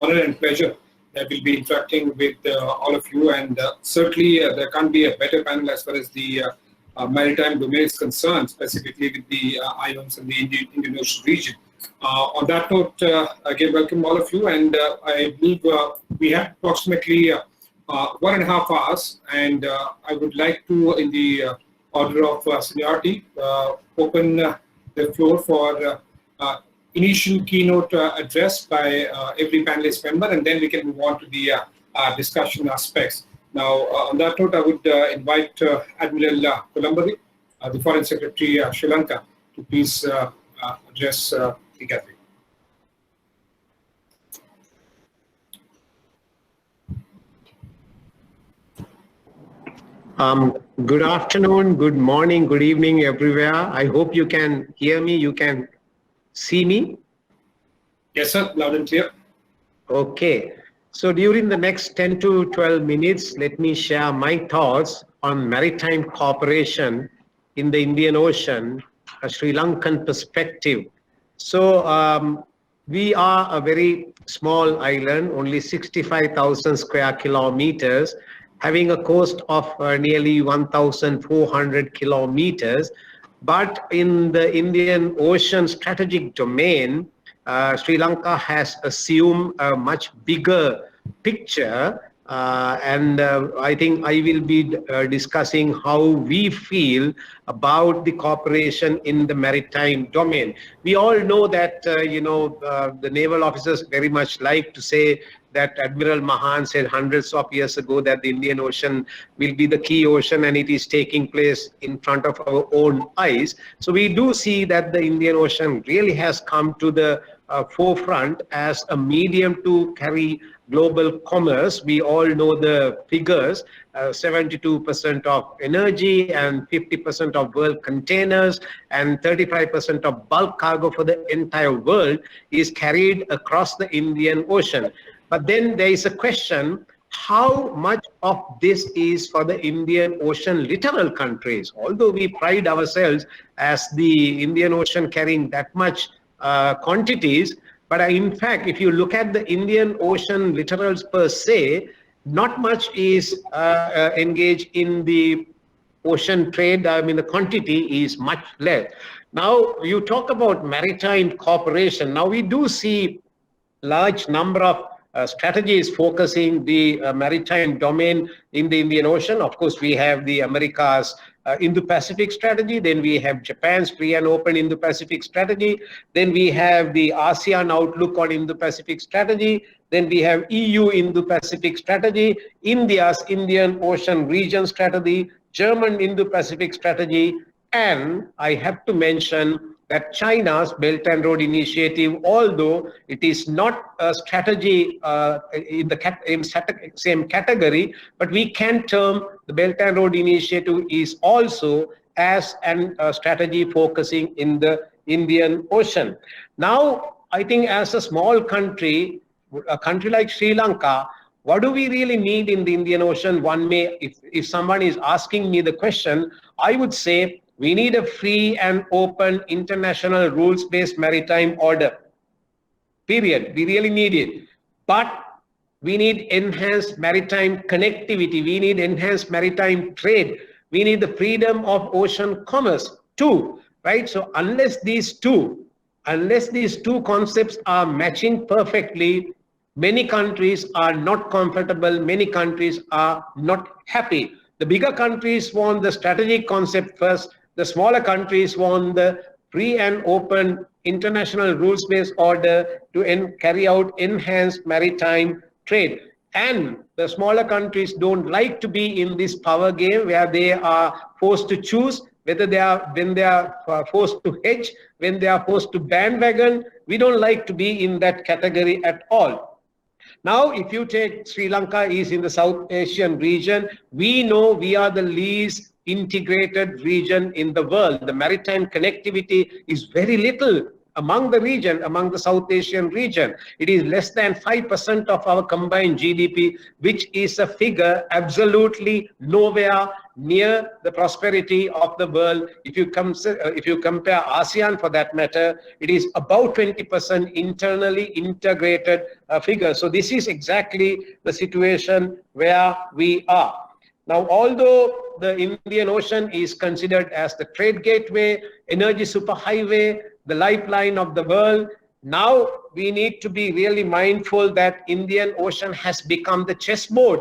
honor and pleasure that we'll be interacting with all of you. And certainly, there can't be a better panel as far as the maritime domain is concerned, specifically with the IONS and the Indian Ocean region. On that note, again, welcome all of you. And I believe we have approximately 1.5 hours. And I would like to, in the order of seniority, open the floor for initial keynote address by every panelist member, and then we can move on to the discussion aspects. Now, on that note, I would invite Admiral Columbarie, the Foreign Secretary Sri Lanka, to please address the gathering. Good afternoon, good morning, good evening everywhere. I hope you can hear me, you can see me? Yes, sir, loud and clear. Okay. So during the next 10 to 12 minutes, let me share my thoughts on maritime cooperation in the Indian Ocean, a Sri Lankan perspective. So we are a very small island, only 65,000 square kilometers, having a coast of nearly 1,400 kilometers. But in the Indian Ocean strategic domain, Sri Lanka has assumed a much bigger picture, and I think I will be discussing how we feel about the cooperation in the maritime domain. We all know that, the naval officers very much like to say that Admiral Mahan said hundreds of years ago that the Indian Ocean will be the key ocean, and it is taking place in front of our own eyes. So we do see that the Indian Ocean really has come to the forefront as a medium to carry global commerce. We all know the figures, 72% of energy and 50% of world containers and 35% of bulk cargo for the entire world is carried across the Indian Ocean. But then there is a question, how much of this is for the Indian Ocean littoral countries? Although we pride ourselves as the Indian Ocean carrying that much quantities, but in fact, if you look at the Indian Ocean littorals per se, not much is engaged in the ocean trade. I mean, the quantity is much less. Now, you talk about maritime cooperation. Now, we do see large number of strategies focusing the maritime domain in the Indian Ocean. Of course, we have the America's Indo-Pacific strategy, then we have Japan's free and open Indo-Pacific strategy, then we have the ASEAN outlook on Indo-Pacific strategy, then we have EU Indo-Pacific strategy, India's Indian Ocean region strategy, German Indo-Pacific strategy, and I have to mention that China's Belt and Road Initiative, although it is not a strategy in the same category, but we can term the Belt and Road Initiative is also as a strategy focusing in the Indian Ocean. Now, I think as a small country, a country like Sri Lanka, what do we really need in the Indian Ocean? One may, if someone is asking me the question, I would say, we need a free and open international rules-based maritime order. Period. We really need it. But we need enhanced maritime connectivity. We need enhanced maritime trade. We need the freedom of ocean commerce too, right? So unless these two concepts are matching perfectly, many countries are not comfortable. Many countries are not happy. The bigger countries want the strategic concept first. The smaller countries want the free and open international rules-based order to carry out enhanced maritime trade. And the smaller countries don't like to be in this power game where they are forced to choose whether when they are forced to hedge, when they are forced to bandwagon. We don't like to be in that category at all. Now, if you take Sri Lanka is in the South Asian region, we know we are the least integrated region in the world. The maritime connectivity is very little among the region, among the South Asian region. It is less than 5% of our combined GDP, which is a figure absolutely nowhere near the prosperity of the world. If you compare ASEAN for that matter, it is about 20% internally integrated figure. So this is exactly the situation where we are. Now, although the Indian Ocean is considered as the trade gateway, energy superhighway, the lifeline of the world, now we need to be really mindful that Indian Ocean has become the chessboard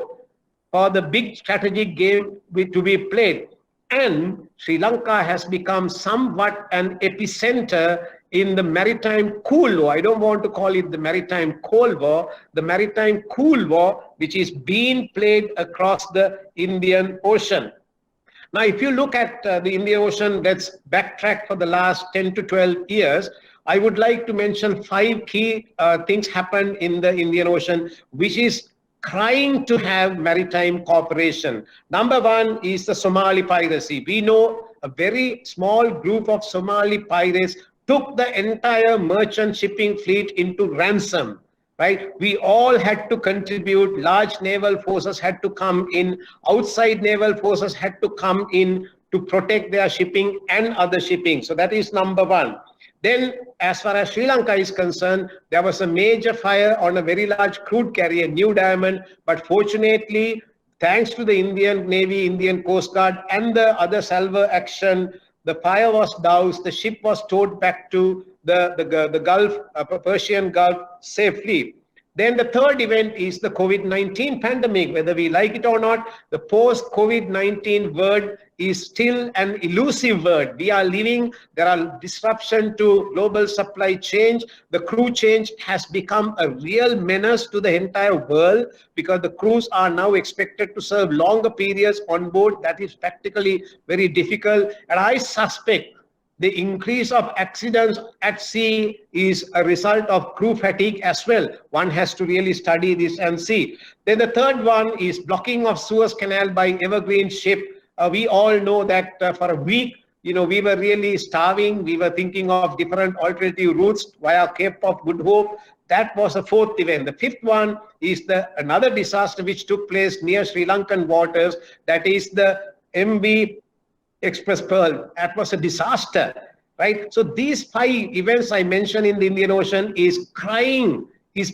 for the big strategic game to be played. And Sri Lanka has become somewhat an epicenter in the maritime cool war. I don't want to call it the maritime cold war, the maritime cool war, which is being played across the Indian Ocean. Now, if you look at the Indian Ocean, let's backtrack for the last 10 to 12 years. I would like to mention 5 key things happened in the Indian Ocean, which is trying to have maritime cooperation. Number 1 is the Somali piracy. We know a very small group of Somali pirates took the entire merchant shipping fleet into ransom, right? We all had to contribute. Large naval forces had to come in. Outside naval forces had to come in to protect their shipping and other shipping. So that is number 1. Then, as far as Sri Lanka is concerned, there was a major fire on a very large crude carrier, New Diamond. But fortunately, thanks to the Indian Navy, Indian Coast Guard, and the other salvo action, the fire was doused, the ship was towed back to the Gulf, Persian Gulf safely. Then the third event is the COVID-19 pandemic. Whether we like it or not, the post-COVID-19 word is still an elusive word. We are living, there are disruption to global supply chain. The crew change has become a real menace to the entire world because the crews are now expected to serve longer periods on board. That is practically very difficult. And I suspect the increase of accidents at sea is a result of crew fatigue as well. One has to really study this and see. Then the third one is blocking of Suez Canal by Evergreen ship. We all know that for a week, we were really starving. We were thinking of different alternative routes via Cape of Good Hope. That was a fourth event. The fifth one is another disaster which took place near Sri Lankan waters. That is the MV Express Pearl. That was a disaster, right? So these 5 events I mentioned in the Indian Ocean is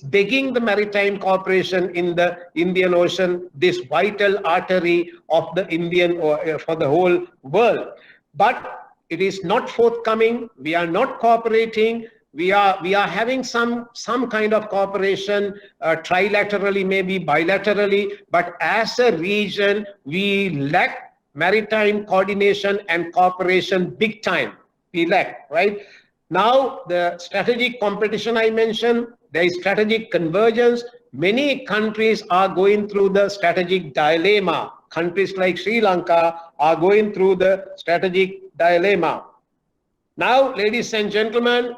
begging the maritime cooperation in the Indian Ocean, this vital artery of the Indian for the whole world. But it is not forthcoming. We are not cooperating. We are having some kind of cooperation, trilaterally, maybe bilaterally, but as a region, we lack maritime coordination and cooperation big time. We lack, right? Now, the strategic competition I mentioned, there is strategic convergence. Many countries are going through the strategic dilemma. Countries like Sri Lanka are going through the strategic dilemma. Now, ladies and gentlemen,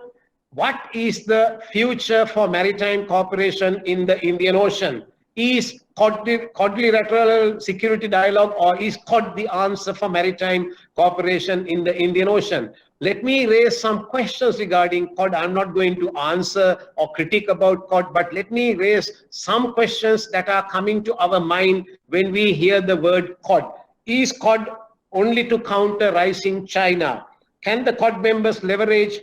what is the future for maritime cooperation in the Indian Ocean? Is quadrilateral security dialogue, or is Quad the answer for maritime cooperation in the Indian Ocean? Let me raise some questions regarding Quad. I'm not going to answer or critique about Quad, but let me raise some questions that are coming to our mind when we hear the word Quad. Is Quad only to counter rising China? Can the Quad members leverage,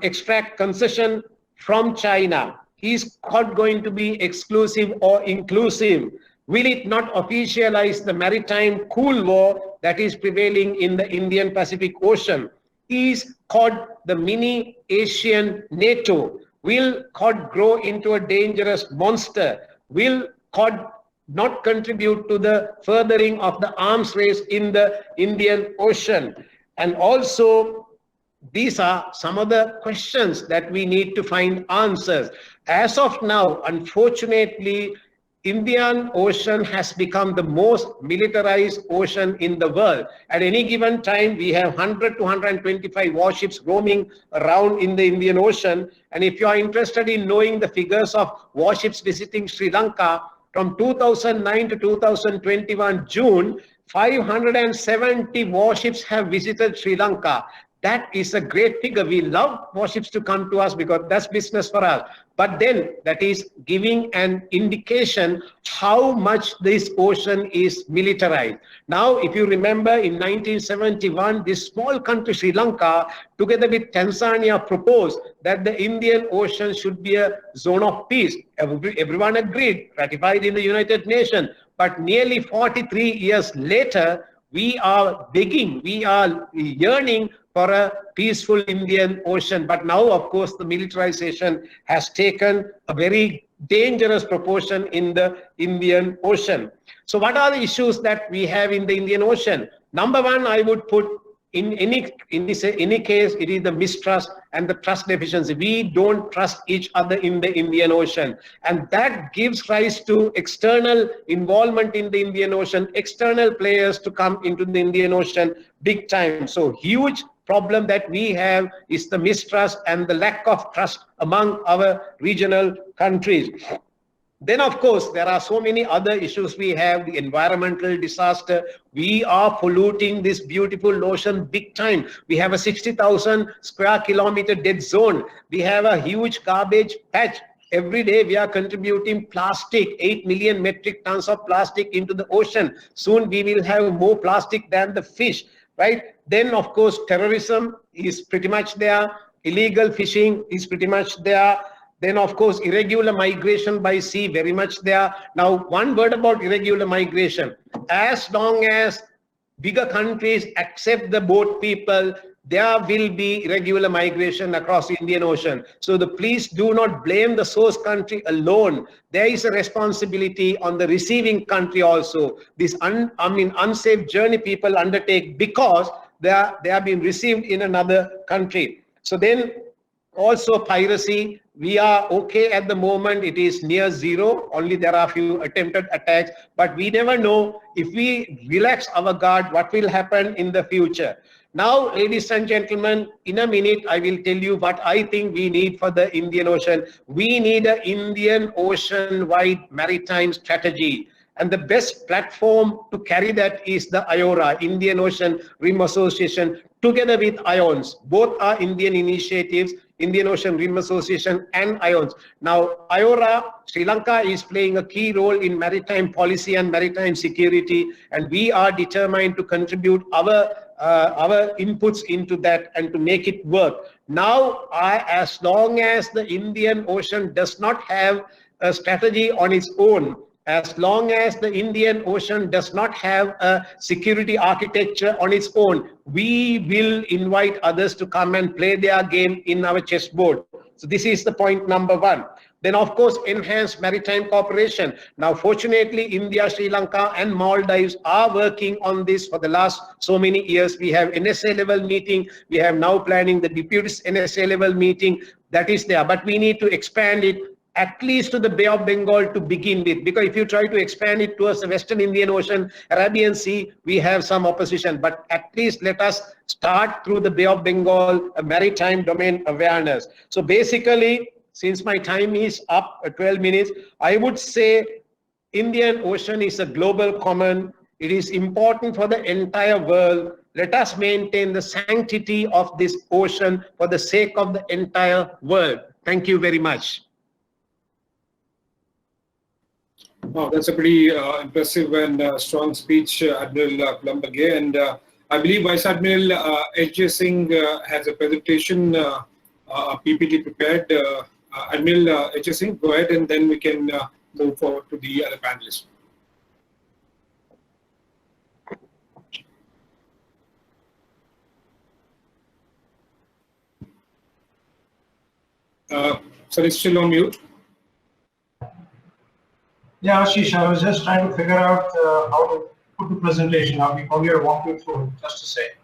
extract concession from China? Is Quad going to be exclusive or inclusive? Will it not officialize the maritime cool war that is prevailing in the Indian Pacific Ocean? Is Quad the mini Asian NATO? Will Quad grow into a dangerous monster? Will Quad not contribute to the furthering of the arms race in the Indian Ocean? And also, these are some of the questions that we need to find answers. As of now, unfortunately, Indian Ocean has become the most militarized ocean in the world. At any given time, we have 100 to 125 warships roaming around in the Indian Ocean. And if you are interested in knowing the figures of warships visiting Sri Lanka, from 2009 to 2021 June, 570 warships have visited Sri Lanka. That is a great figure. We love warships to come to us because that's business for us. But then that is giving an indication how much this ocean is militarized. Now, if you remember in 1971, this small country, Sri Lanka, together with Tanzania, proposed that the Indian Ocean should be a zone of peace. Everyone agreed, ratified in the United Nations. But nearly 43 years later, we are begging, we are yearning for a peaceful Indian Ocean. But now, of course, the militarization has taken a very dangerous proportion in the Indian Ocean. So what are the issues that we have in the Indian Ocean? Number one, I would put in any case, it is the mistrust and the trust deficiency. We don't trust each other in the Indian Ocean. And that gives rise to external involvement in the Indian Ocean, external players to come into the Indian Ocean big time. So huge problem that we have is the mistrust and the lack of trust among our regional countries. Then, of course, there are so many other issues we have, the environmental disaster. We are polluting this beautiful ocean big time. We have a 60,000 square kilometer dead zone. We have a huge garbage patch. Every day we are contributing plastic, 8 million metric tons of plastic into the ocean. Soon we will have more plastic than the fish, right? Then, of course, terrorism is pretty much there. Illegal fishing is pretty much there. Then, of course, irregular migration by sea, very much there. Now, one word about irregular migration. As long as bigger countries accept the boat people, there will be irregular migration across the Indian Ocean. So please do not blame the source country alone. There is a responsibility on the receiving country also. This unsafe journey people undertake because they have been received in another country. So then also piracy, we are okay at the moment. It is near zero. Only there are a few attempted attacks, but we never know if we relax our guard, what will happen in the future. Now, ladies and gentlemen, in a minute, I will tell you what I think we need for the Indian Ocean. We need an Indian Ocean-wide maritime strategy. And the best platform to carry that is the IORA, Indian Ocean Rim Association, together with IONS. Both are Indian initiatives, Indian Ocean Rim Association and IONS. Now, IORA, Sri Lanka is playing a key role in maritime policy and maritime security, and we are determined to contribute our inputs into that and to make it work. Now, as long as the Indian Ocean does not have a strategy on its own, as long as the Indian Ocean does not have a security architecture on its own, we will invite others to come and play their game in our chessboard. So this is the point number one. Then, of course, enhanced maritime cooperation. Now, fortunately, India, Sri Lanka and Maldives are working on this for the last so many years. We have NSA level meeting. We have now planning the deputy NSA level meeting. That is there, but we need to expand it at least to the Bay of Bengal to begin with, because if you try to expand it towards the Western Indian Ocean, Arabian Sea, we have some opposition, but at least let us start through the Bay of Bengal, a maritime domain awareness. So basically, since my time is up at 12 minutes, I would say Indian Ocean is a global common. It is important for the entire world. Let us maintain the sanctity of this ocean for the sake of the entire world. Thank you very much. Oh, that's a pretty impressive and strong speech, Admiral Plumbergay. And I believe Vice Admiral H.J. Singh has a presentation, a PPT prepared. Admiral H.J. Singh, go ahead, and then we can move forward to the other panelists. Sir, it's still on mute. Yeah, Ashish, I was just trying to figure out how to put the presentation. I'll be probably walk you through just a sec.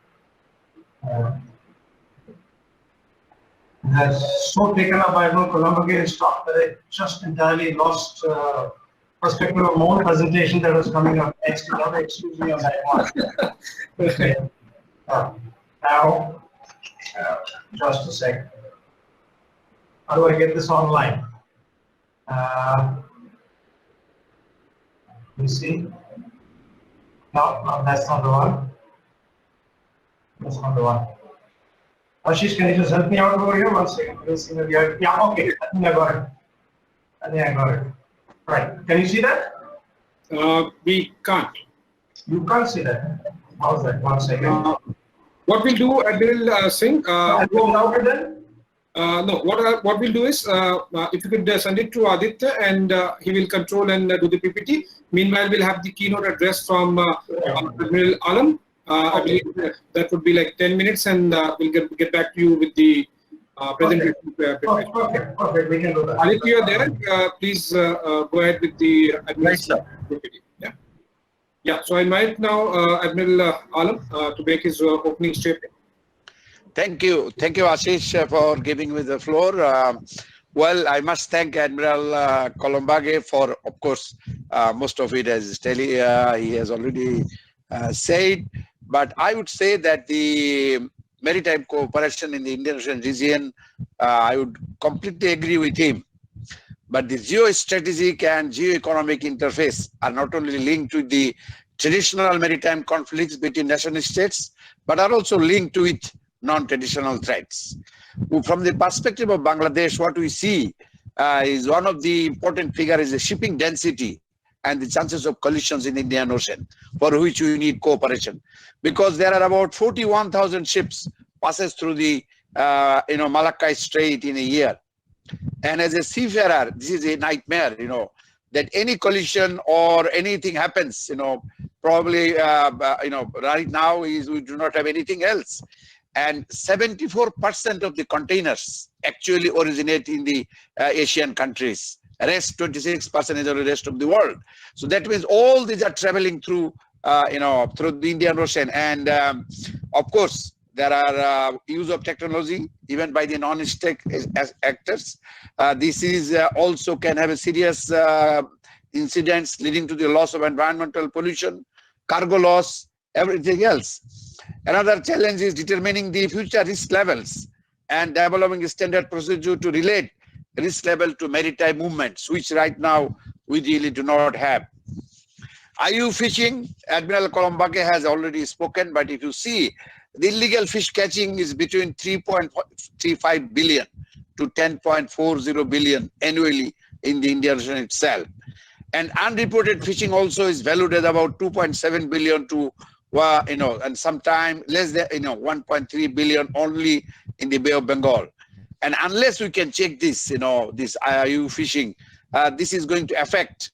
That's so taken up by Admiral Plumbergay's talk that I just entirely lost perspective of my own presentation that was coming up next. Another excuse me on that one. Okay. Now, just a sec. How do I get this online? You see? No, that's not the one. That's not the one. Ashish, can you just help me out over here? One second. Yeah, okay. I think I got it. Right. Can you see that? We can't. You can't see that. How's that? One second. What we'll do, Admiral Singh, I'll go louder then. no, what we'll do is, if you could send it to Aditya and he will control and do the PPT. Meanwhile, we'll have the keynote address from Admiral Alam. I believe that would be like 10 minutes and we'll get back to you with the presentation. Perfect. We can do that. Aditya, you're there. Please go ahead with the Admiral PPT. Yeah. Yeah. So I invite now Admiral Alam to make his opening statement. Thank you, Ashish, for giving me the floor. Well, I must thank Admiral Kolombage for, of course, most of it as he has already said. But I would say that the maritime cooperation in the Indian Ocean region, I would completely agree with him. But the geostrategic and geoeconomic interface are not only linked to the traditional maritime conflicts between nation states, but are also linked to it non-traditional threats. From the perspective of Bangladesh, what we see is one of the important figures is the shipping density and the chances of collisions in the Indian Ocean, for which we need cooperation. Because there are about 41,000 ships passes through the Malacca Strait in a year. And as a seafarer, this is a nightmare, that any collision or anything happens, probably, right now we do not have anything else. And 74% of the containers actually originate in the Asian countries. Rest 26% is the rest of the world. So that means all these are traveling through, through the Indian Ocean. And of course, there are use of technology even by the non-state actors. This is also can have a serious incidents leading to the loss of environmental pollution, cargo loss, everything else. Another challenge is determining the future risk levels and developing a standard procedure to relate risk level to maritime movements, which right now we really do not have. IU fishing, Admiral Kolombage has already spoken, but if you see, the illegal fish catching is between 3.35 billion to 10.40 billion annually in the Indian Ocean itself. And unreported fishing also is valued at about 2.7 billion to and sometime less than 1.3 billion only in the Bay of Bengal. And unless we can check this, this IUU fishing, this is going to affect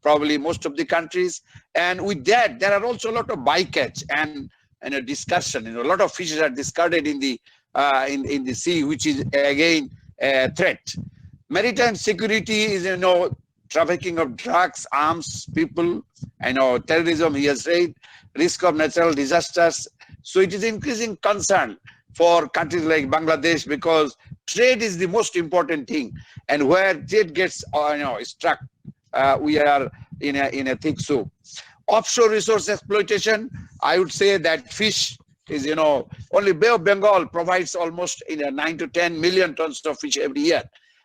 probably most of the countries. And with that, there are also a lot of bycatch and a discussion. A lot of fishes are discarded in the sea, which is again a threat. Maritime security is trafficking of drugs, arms, people, terrorism. He has said risk of natural disasters. So it is increasing concern for countries like Bangladesh because trade is the most important thing, and where trade gets struck, we are in a thick soup. Offshore resource exploitation, I would say that fish is only Bay of Bengal provides almost 9 to 10 million tons of fish every year,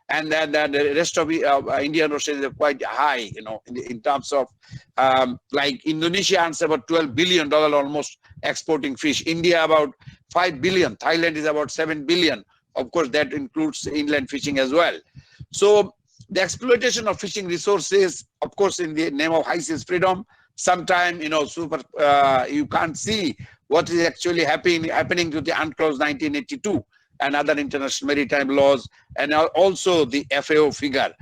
and then the rest of the Indian Ocean is quite high, in terms of like Indonesia earns about $12 billion almost exporting fish. India about 5 billion. Thailand is about 7 billion. Of course, that includes inland fishing as well. So the exploitation of fishing resources, of course, in the name of high seas freedom, sometimes you can't see what is actually happening to the UNCLOS 1982 and other international maritime laws, and also the FAO figure.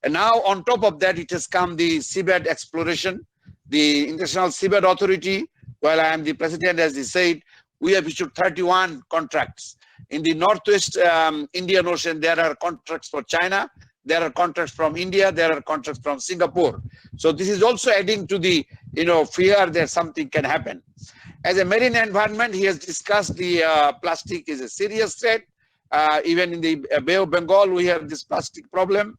And now on top of that, it has come the seabed exploration. The International Seabed Authority, while I am the president, as he said, we have issued 31 contracts. In the Northwest Indian Ocean, there are contracts for China, there are contracts from India, there are contracts from Singapore. So this is also adding to the fear that something can happen. As a marine environment, he has discussed the plastic is a serious threat. Even in the Bay of Bengal, we have this plastic problem.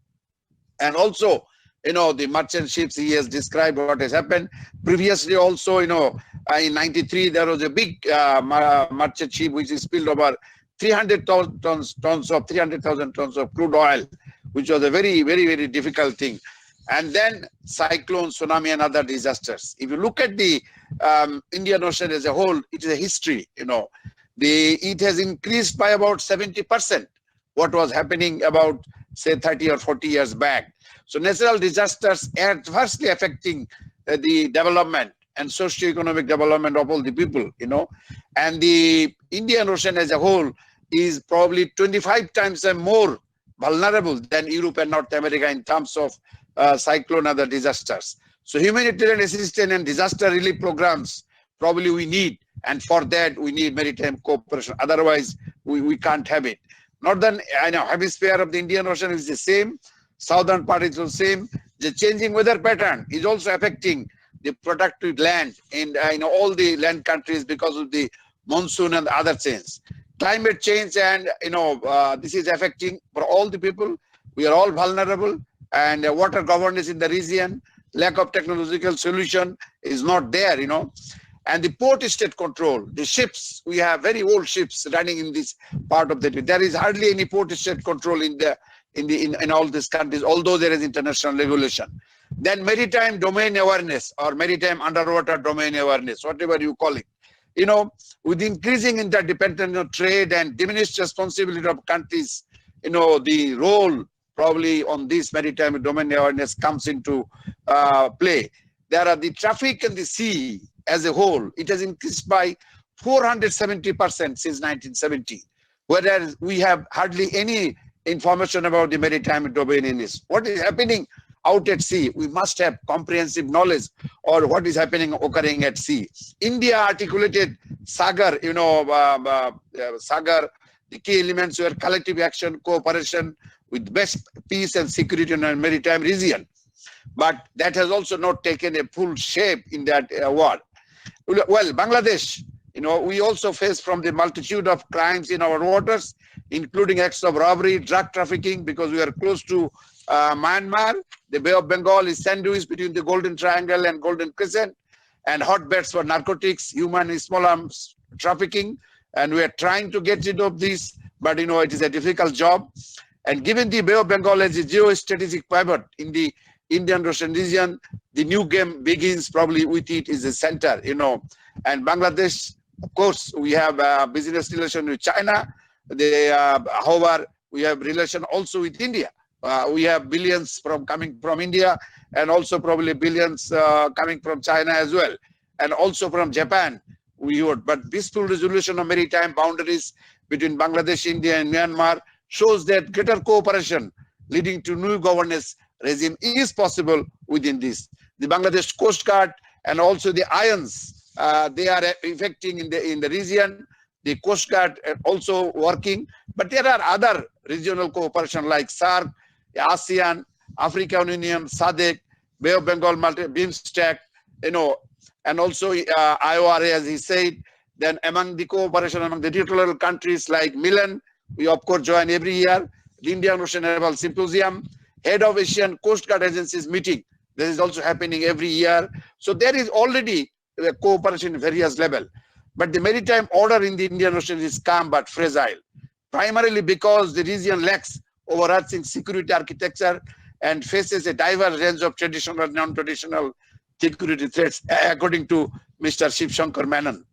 And also, the merchant ships, he has described what has happened. Previously also, in 93, there was a big merchant ship which is spilled over 300,000 tons of crude oil, which was a very, very, very difficult thing. And then cyclone, tsunami, and other disasters. If you look at the Indian Ocean as a whole, it is a history. it has increased by about 70%, what was happening about, say, 30 or 40 years back. So natural disasters are adversely affecting the development and socio-economic development of all the people, and the Indian Ocean as a whole is probably 25 times more vulnerable than Europe and North America in terms of cyclone and other disasters. So humanitarian assistance and disaster relief programs probably we need, and for that we need maritime cooperation. Otherwise, we can't have it. Northern hemisphere of the Indian Ocean is the same. Southern part is the same. The changing weather pattern is also affecting the productive land in all the land countries because of the monsoon and other change. Climate change and this is affecting for all the people. We are all vulnerable, and water governance in the region, lack of technological solution is not there, And the port state control, the ships, we have very old ships running in this part of the. There is hardly any port state control in all these countries, although there is international regulation. Then maritime domain awareness or maritime underwater domain awareness, whatever you call it. With increasing interdependence of trade and diminished responsibility of countries, the role probably on this maritime domain awareness comes into play. There are the traffic in the sea as a whole. It has increased by 470% since 1970, whereas we have hardly any information about the maritime domain in this. What is happening out at sea? We must have comprehensive knowledge or what is occurring at sea. India articulated Sagar, Sagar, the key elements were collective action, cooperation with best peace and security in a maritime region. But that has also not taken a full shape in that world. Well, Bangladesh, we also face from the multitude of crimes in our waters, including acts of robbery, drug trafficking, because we are close to Myanmar. The Bay of Bengal is sandwiched between the Golden Triangle and Golden Crescent, and hotbeds for narcotics, human and small arms trafficking. And we are trying to get rid of this, but it is a difficult job. And given the Bay of Bengal as a geostrategic pivot in the Indian Ocean region, the new game begins probably with it is the center, And Bangladesh, of course, we have a business relation with China. However, we have relation also with India. We have billions coming from India, and also probably billions coming from China as well, and also from Japan. But peaceful resolution of maritime boundaries between Bangladesh, India, and Myanmar shows that greater cooperation leading to new governance regime is possible within this. The Bangladesh Coast Guard and also the IONS, they are effecting in the region. The Coast Guard also working, but there are other regional cooperation like SAARC, ASEAN, African Union, SADC, Bay of Bengal, BIMSTEC, and also IORA, as he said. Then among the cooperation among the territorial countries like Milan, we of course join every year. The Indian Ocean Naval Symposium, Head of Asian Coast Guard Agencies meeting. This is also happening every year. So there is already a cooperation at various levels. But the maritime order in the Indian Ocean is calm but fragile, primarily because the region lacks overarching security architecture and faces a diverse range of traditional and non-traditional security threats, according to Mr. Shiv Shankar Menon.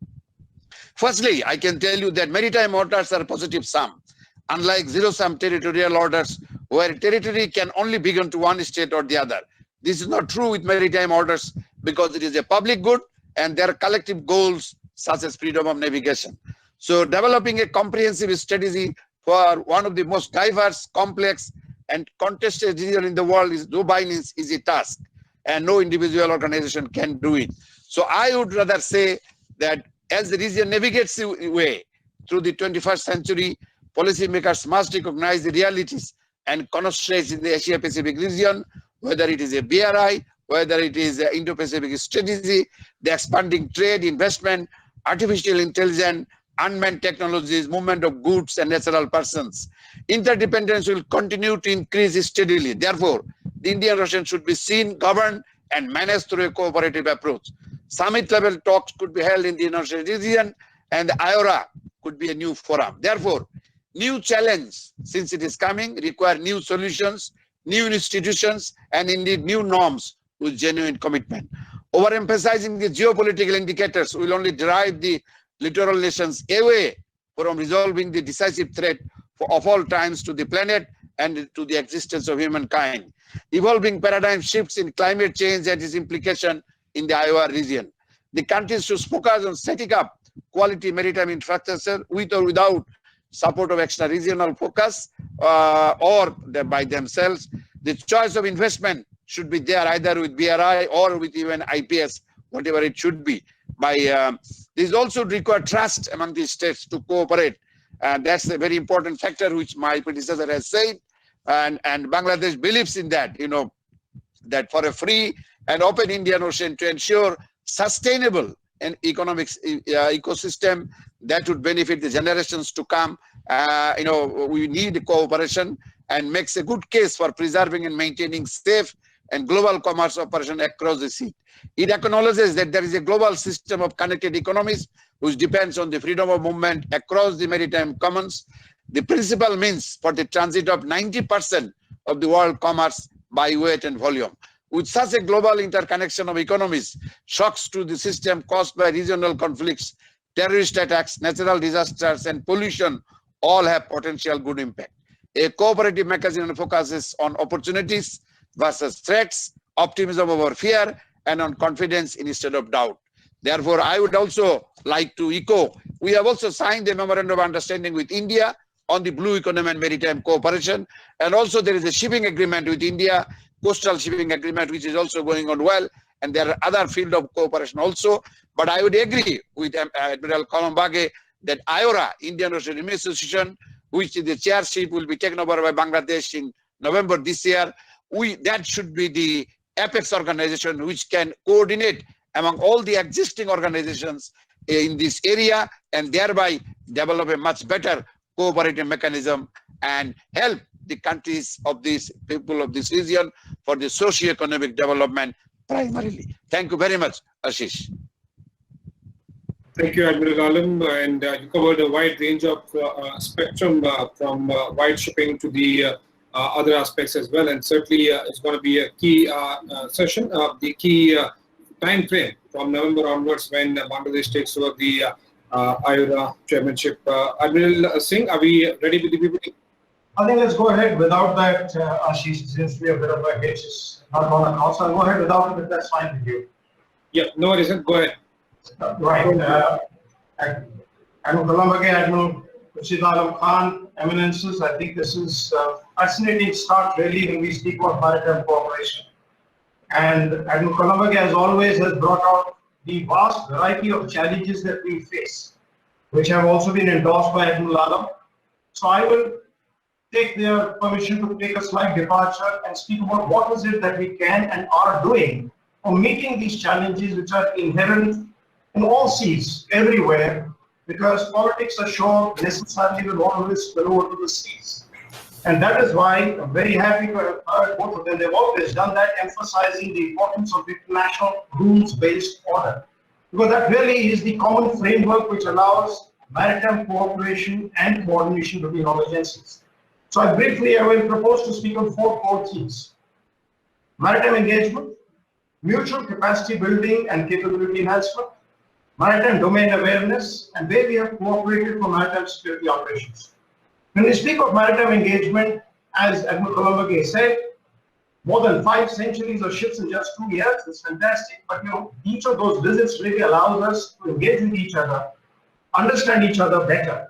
Firstly, I can tell you that maritime orders are positive sum, unlike zero-sum territorial orders, where territory can only belong to one state or the other. This is not true with maritime orders because it is a public good and there are collective goals such as freedom of navigation. So developing a comprehensive strategy for one of the most diverse, complex, and contested region in the world is a task, and no individual organization can do it. So I would rather say that as the region navigates the way through the 21st century, policymakers must recognize the realities and constraints in the Asia-Pacific region, whether it is a BRI, whether it is an Indo-Pacific strategy, the expanding trade, investment, artificial intelligence, unmanned technologies, movement of goods and natural persons. Interdependence will continue to increase steadily. Therefore, the Indian Ocean should be seen, governed, and managed through a cooperative approach. Summit-level talks could be held in the Indian Ocean region, and the IORA could be a new forum. Therefore, new challenge, since it is coming, require new solutions, new institutions, and indeed new norms with genuine commitment. Overemphasizing the geopolitical indicators will only drive the littoral nations away from resolving the decisive threat of all times to the planet and to the existence of humankind. Evolving paradigm shifts in climate change and its implication in the Iowa region. The countries should focus on setting up quality maritime infrastructure with or without support of extra regional focus or by themselves. The choice of investment should be there either with BRI or with even IPS, whatever it should be. This also require trust among the states to cooperate. And that's a very important factor which my predecessor has said. And Bangladesh believes in that, that for a free and open Indian Ocean to ensure sustainable and economic ecosystem that would benefit the generations to come, we need cooperation and makes a good case for preserving and maintaining safe and global commerce operation across the sea. It acknowledges that there is a global system of connected economies which depends on the freedom of movement across the maritime commons. The principal means for the transit of 90% of the world commerce by weight and volume. With such a global interconnection of economies, shocks to the system caused by regional conflicts, terrorist attacks, natural disasters, and pollution all have potential good impact. A cooperative mechanism focuses on opportunities versus threats, optimism over fear, and on confidence instead of doubt. Therefore, I would also like to echo, we have also signed a memorandum of understanding with India on the blue economy and maritime cooperation. And also there is a shipping agreement with India, coastal shipping agreement, which is also going on well. And there are other fields of cooperation also. But I would agree with Admiral Kolombage that IORA, Indian Ocean Review Association, which the chairship will be taken over by Bangladesh in November this year, that should be the apex organization which can coordinate among all the existing organizations in this area and thereby develop a much better cooperative mechanism and help the countries of these people of this region for the socio-economic development primarily. Thank you very much, Ashish. Thank you, Admiral Alam, and you covered a wide range of spectrum from wide shipping to the other aspects as well, and certainly it's going to be a key session, the key time frame from November onwards when Bangladesh takes over the IORA chairmanship. Admiral Singh, are we ready with the PPT? I think let's go ahead without that, Ashish, since we have a bit of a hitch, not on the call, so I'll go ahead without it if that's fine with you. Yeah, no worries, go ahead. Right. Admiral Kolombage, Admiral Khurshid Alam Khan, Eminences, I think this is a fascinating start really when we speak about maritime cooperation. And Admiral Kolombage, as always, has brought out the vast variety of challenges that we face, which have also been endorsed by Admiral Alam. So I will take their permission to take a slight departure and speak about what is it that we can and are doing for meeting these challenges which are inherent in all seas, everywhere, because politics ashore necessarily will always spill over to the seas. And that is why I'm very happy to have heard both of them. They've always done that, emphasizing the importance of international rules-based order. Because that really is the common framework which allows maritime cooperation and coordination between all agencies. So I will propose to speak on 4 core themes: maritime engagement, mutual capacity building and capability enhancement, maritime domain awareness, and where we have cooperated for maritime security operations. When we speak of maritime engagement, as Admiral Kolombage said, more than 5 centuries of ships in just 2 years is fantastic, but each of those visits really allows us to engage with each other, understand each other better.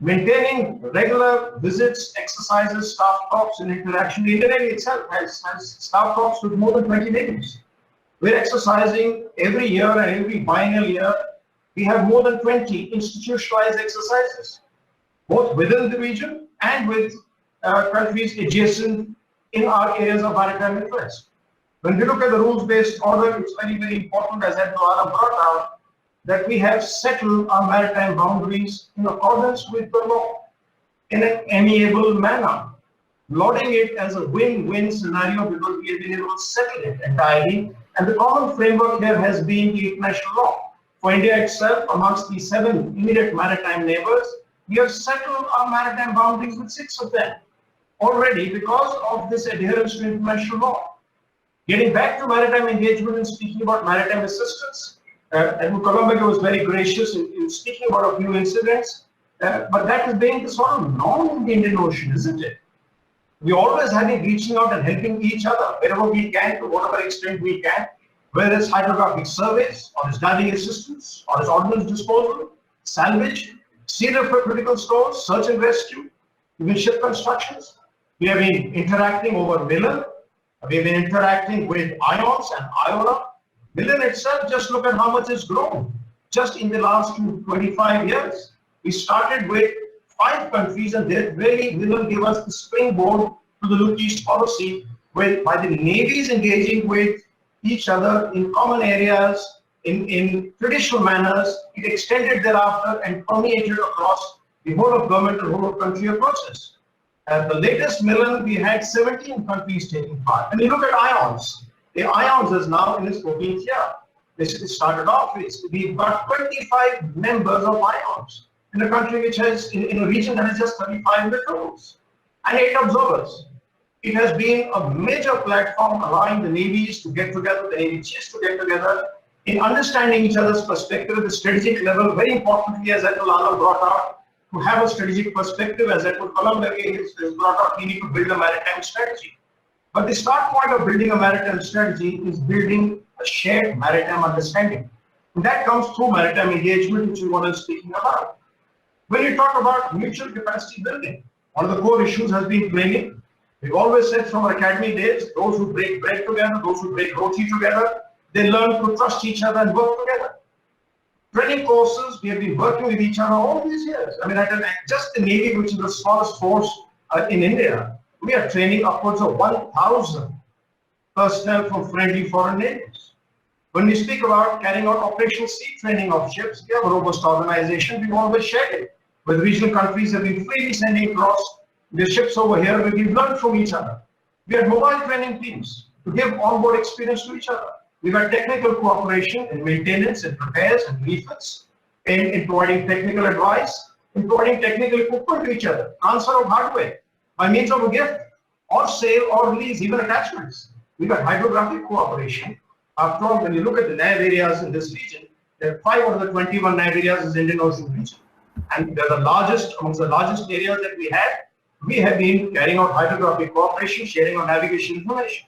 Maintaining regular visits, exercises, staff talks, and interaction. The Indian Navy itself has staff talks with more than 20 navies. We're exercising every year and every biennial year. We have more than 20 institutionalized exercises, both within the region and with countries adjacent in our areas of maritime interest. When we look at the rules-based order, it's very, very important, as Admiral Alam brought out, that we have settled our maritime boundaries in accordance with the law in an amiable manner, lauding it as a win-win scenario because we have been able to settle it entirely. And the common framework here has been the international law. For India itself, amongst the 7 immediate maritime neighbors, we have settled our maritime boundaries with 6 of them already because of this adherence to international law. Getting back to maritime engagement and speaking about maritime assistance, Admiral Kolombage was very gracious in speaking about a few incidents. But that is being the sort of norm in the Indian Ocean, isn't it? We always have been reaching out and helping each other wherever we can, to whatever extent we can, whether it's hydrographic surveys, or it's diving assistance, or it's ordnance disposal, salvage, serial for critical stores, search and rescue, even ship constructions. We have been interacting over Milan. We have been interacting with IONS and Iona. Milan itself, just look at how much it's grown. Just in the last 25 years, we started with 5 countries, and they really will give us the springboard to the Look East policy, by the navies engaging with each other in common areas, in traditional manners. It extended thereafter and permeated across the whole of government and whole of country approaches. At the latest Milan, we had 17 countries taking part. And you look at IONS. The IONS is now in its 14th year. This started off, we've got 25 members of IONS in a country which has, in a region that has just 35 littorals and 8 observers. It has been a major platform allowing the navies to get together, the navy chiefs to get together, in understanding each other's perspective at the strategic level. Very importantly, as Admiral Anand brought out, to have a strategic perspective, as Admiral Colombague has brought out, we need to build a maritime strategy. But the start point of building a maritime strategy is building a shared maritime understanding. And that comes through maritime engagement, which is what I'm speaking about. When you talk about mutual capacity building, one of the core issues has been training. We've always said from our academy days, those who break bread together, those who break roti together, they learn to trust each other and work together. Training courses, we have been working with each other all these years. I mean, just the Navy, which is the smallest force in India, we are training upwards of 1,000 personnel from friendly foreign navies. When we speak about carrying out operational sea training of ships, we have a robust organization. We've always shared it with regional countries. Have been freely sending across the ships over here where we've learned from each other. We had mobile training teams to give onboard experience to each other. We've had technical cooperation in maintenance and repairs and refits, in providing technical advice, in providing technical equipment to each other, transfer of hardware by means of a gift or sale or lease, even attachments. We've got hydrographic cooperation. After all, when you look at the nav areas in this region, there are 5 out of the 21 nav areas in the Indian Ocean region. And they're the largest, amongst the largest areas that we have. We have been carrying out hydrographic cooperation, sharing our navigation information.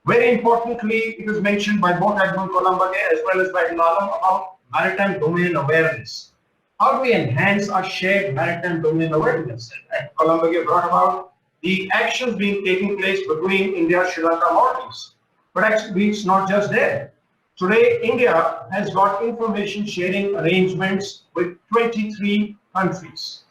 Very importantly, it was mentioned by both Admiral Colombague as well as by Lalam about maritime domain awareness. How do we enhance our shared maritime domain awareness? And Colombague brought about the actions being taken place between India, Sri Lanka, Maldives. But actually, it's not just there. Today, India has got information sharing arrangements with 23 countries.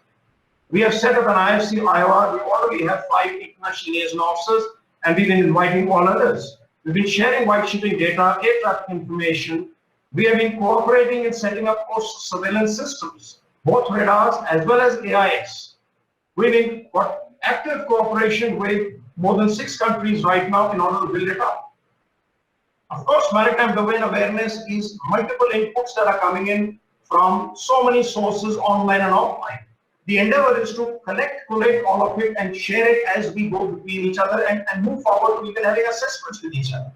We have set up an IFC Iowa. We already have 5 international liaison officers, and we've been inviting all others. We've been sharing white shipping data, air traffic information. We have been cooperating in setting up coastal surveillance systems, both radars as well as AIS. We've been got active cooperation with more than 6 countries right now in order to build it up. Of course, maritime domain awareness is multiple inputs that are coming in from so many sources, online and offline. The endeavor is to collect all of it and share it as we go between each other and move forward to even having assessments with each other.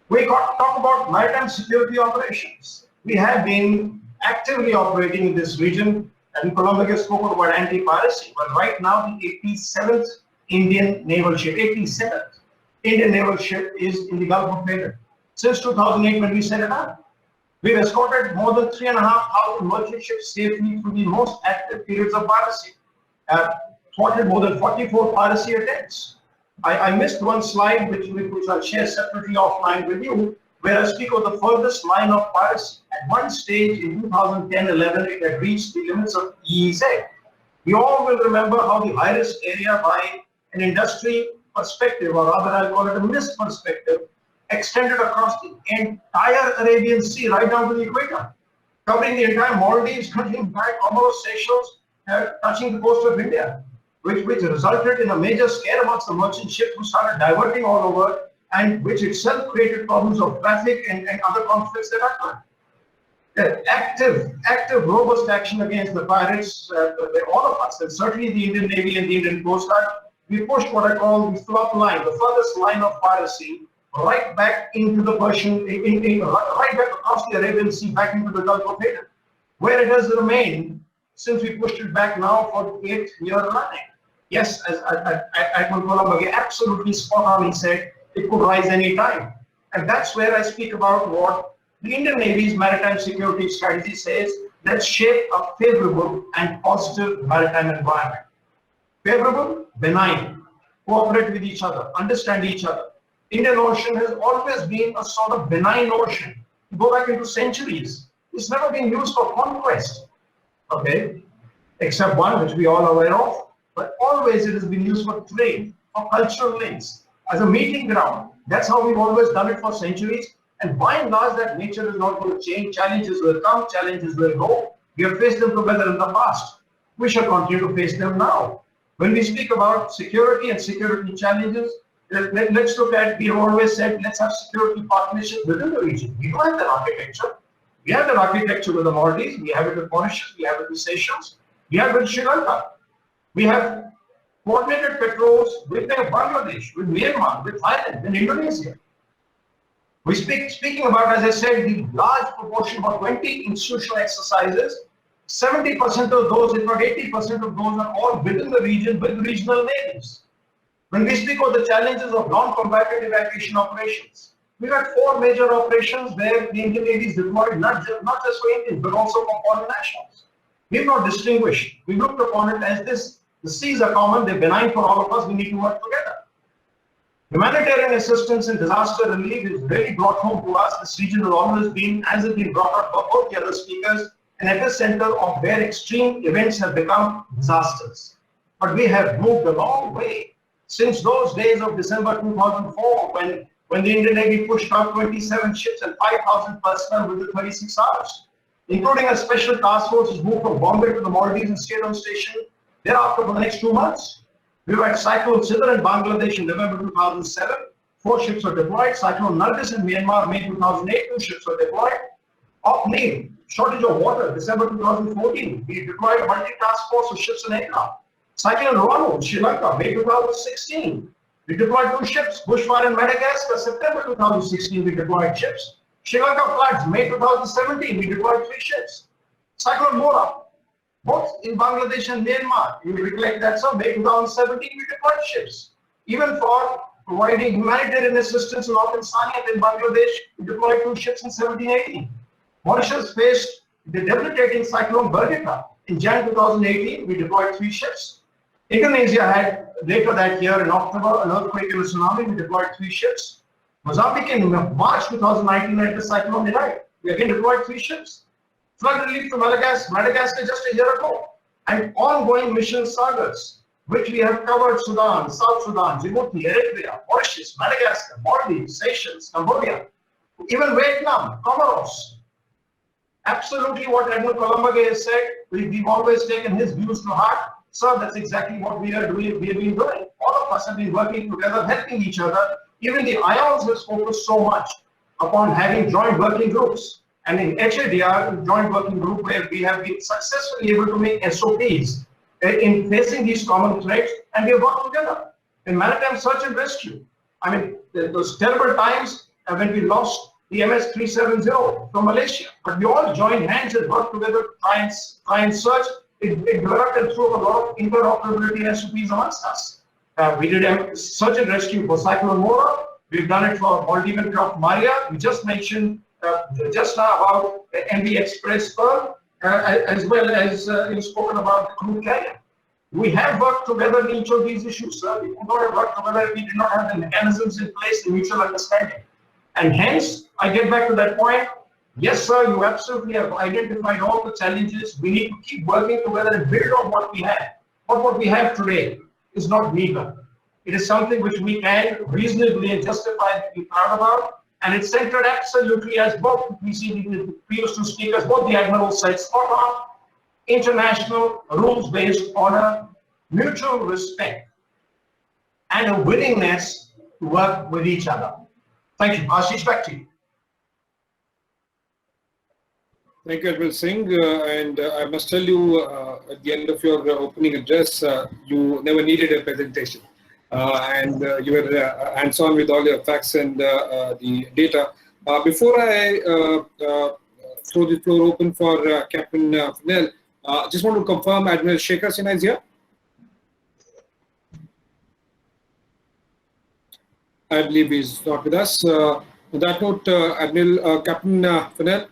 We got to talk about maritime security operations. We have been actively operating in this region, and Colombague spoke about anti-piracy, but right now the 87th Indian naval ship, 87th Indian naval ship is in the Gulf of Aden. Since 2008 when we set it up, we've escorted more than 3,500 merchant ships safely through the most active periods of piracy. Thwarted more than 44 piracy attempts. I missed one slide which I'll share separately offline with you, where I speak of the furthest line of piracy. At one stage in 2010-11, it had reached the limits of EEZ. We all will remember how the high-risk area, by an industry perspective, or rather I'll call it a missed perspective, extended across the entire Arabian Sea right down to the equator, covering the entire Maldives, touching back almost Seychelles, touching the coast of India, which resulted in a major scare amongst the merchant ships who started diverting all over, and which itself created problems of traffic and other conflicts that occurred. Active, robust action against the pirates, all of us, and certainly the Indian Navy and the Indian Coast Guard, we pushed what I call the flop line, the furthest line of piracy, right back into the Persian, right back across the Arabian Sea, back into the Gulf of Aden, where it has remained since we pushed it back now for the 8th year running. Yes, as Admiral Colombo absolutely spot on, he said it could rise any time. And that's where I speak about what the Indian Navy's maritime security strategy says. Let's shape a favorable and positive maritime environment. Favorable, benign, cooperate with each other, understand each other. Indian Ocean has always been a sort of benign ocean. Go back into centuries. It's never been used for conquest, okay? Except one which we all are aware of, but always it has been used for trade, for cultural links, as a meeting ground. That's how we've always done it for centuries. And by and large, that nature is not going to change. Challenges will come, challenges will go. We have faced them together in the past. We shall continue to face them now. When we speak about security and security challenges, let's look at, we have always said, let's have security partnerships within the region. We don't have that architecture. We have that architecture with the Maldives, we have it with Mauritius, we have it with Seychelles, we have it with Sri Lanka. We have coordinated patrols with Bangladesh, with Myanmar, with Thailand, with Indonesia. We speaking about, as I said, the large proportion, about 20 institutional exercises, 70% of those, if not 80% of those are all within the region with regional navies. When we speak of the challenges of non-combatant evacuation operations, we've had 4 major operations where the Indian Navy is deployed not just for Indians, but also for foreign nationals. We've not distinguished. We looked upon it as this, the seas are common, they're benign for all of us, we need to work together. Humanitarian assistance and disaster relief is really brought home to us. This region has always been, as has been brought up by both the other speakers, an epicenter of where extreme events have become disasters. But we have moved a long way since those days of December 2004, when the Indian Navy pushed out 27 ships and 5,000 personnel within 36 hours, including a special task force which moved from Bombay to the Maldives and stayed on station thereafter for the next 2 months. We were at Cyclone Sidr in Bangladesh in November 2007. 4 ships were deployed. Cyclone Nargis in Myanmar, May 2008, 2 ships were deployed. Op-Need, shortage of water, December 2014. We deployed a multi-task force of ships and aircraft. Cyclone Rono in Sri Lanka, May 2016. We deployed 2 ships. Bushfire in Madagascar, September 2016, we deployed ships. Sri Lanka floods, May 2017, we deployed 3 ships. Cyclone Mora, both in Bangladesh and Myanmar, you recollect that, so May 2017, we deployed ships. Even for providing humanitarian assistance in Northern Saniat in Bangladesh, we deployed 2 ships in 17-18. Mauritius faced the debilitating cyclone Birgit. In Jan 2018, we deployed 3 ships. Indonesia had, later that year in October, an earthquake and a tsunami, we deployed 3 ships. Mozambique in March 2019 had the cyclone Idai. We again deployed 3 ships. Flood relief to Madagascar just a year ago. And ongoing mission sagas, which we have covered Sudan, South Sudan, Djibouti, Eritrea, Mauritius, Madagascar, Maldives, Seychelles, Cambodia, even Vietnam, Comoros. Absolutely what Admiral Colombo has said, we've always taken his views to heart. Sir, that's exactly what we are doing. We have been doing. All of us have been working together, helping each other. Even the IONS has focused so much upon having joint working groups. And in HADR, joint working group, where we have been successfully able to make SOPs in facing these common threats, and we have worked together. In maritime search and rescue, I mean, those terrible times when we lost the MS-370 from Malaysia, but we all joined hands and worked together to try and search. It developed and through a lot of interoperability and SOPs amongst us. We did search and rescue for Cyclone Mora. We've done it for Maldivian craft Maria. We just mentioned just now about MV Express Pearl, as well as you've spoken about the crude carrier. We have worked together in each of these issues, sir. We could not have worked together if we did not have the mechanisms in place, the mutual understanding. And hence, I get back to that point. Yes, sir, you absolutely have identified all the challenges. We need to keep working together and build on what we have. But what we have today is not meager. It is something which we can reasonably and justifiably be proud about. And it's centered absolutely, as both we see the previous 2 speakers, both the admirals said, spot on, international rules-based order, mutual respect, and a willingness to work with each other. Thank you. Ashish, back to you. Thank you, Admiral Singh. And I must tell you, at the end of your opening address, you never needed a presentation. And you were hands-on with all your facts and the data. Before I throw the floor open for Captain Fennell, Just want to confirm Admiral Shekhar Sinha is here. I believe he's not with us. On that note, Admiral Captain Fennell,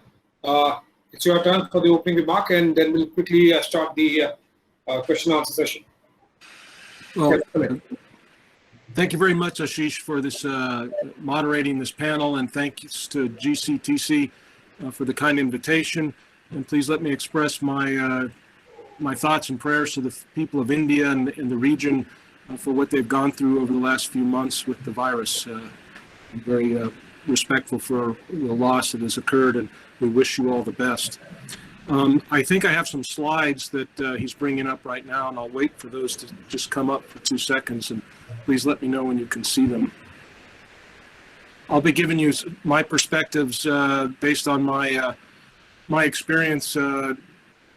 it's your turn for the opening remark, and then we'll quickly start the question and answer session. Well, thank you very much, Ashish, for this moderating this panel, and thanks to GCTC for the kind invitation. And please let me express my my thoughts and prayers to the people of India and the region for what they've gone through over the last few months with the virus. I'm very respectful for the loss that has occurred, and we wish you all the best. I think I have some slides that he's bringing up right now, and I'll wait for those to just come up for 2 seconds, and please let me know when you can see them. I'll be giving you my perspectives based on my my experience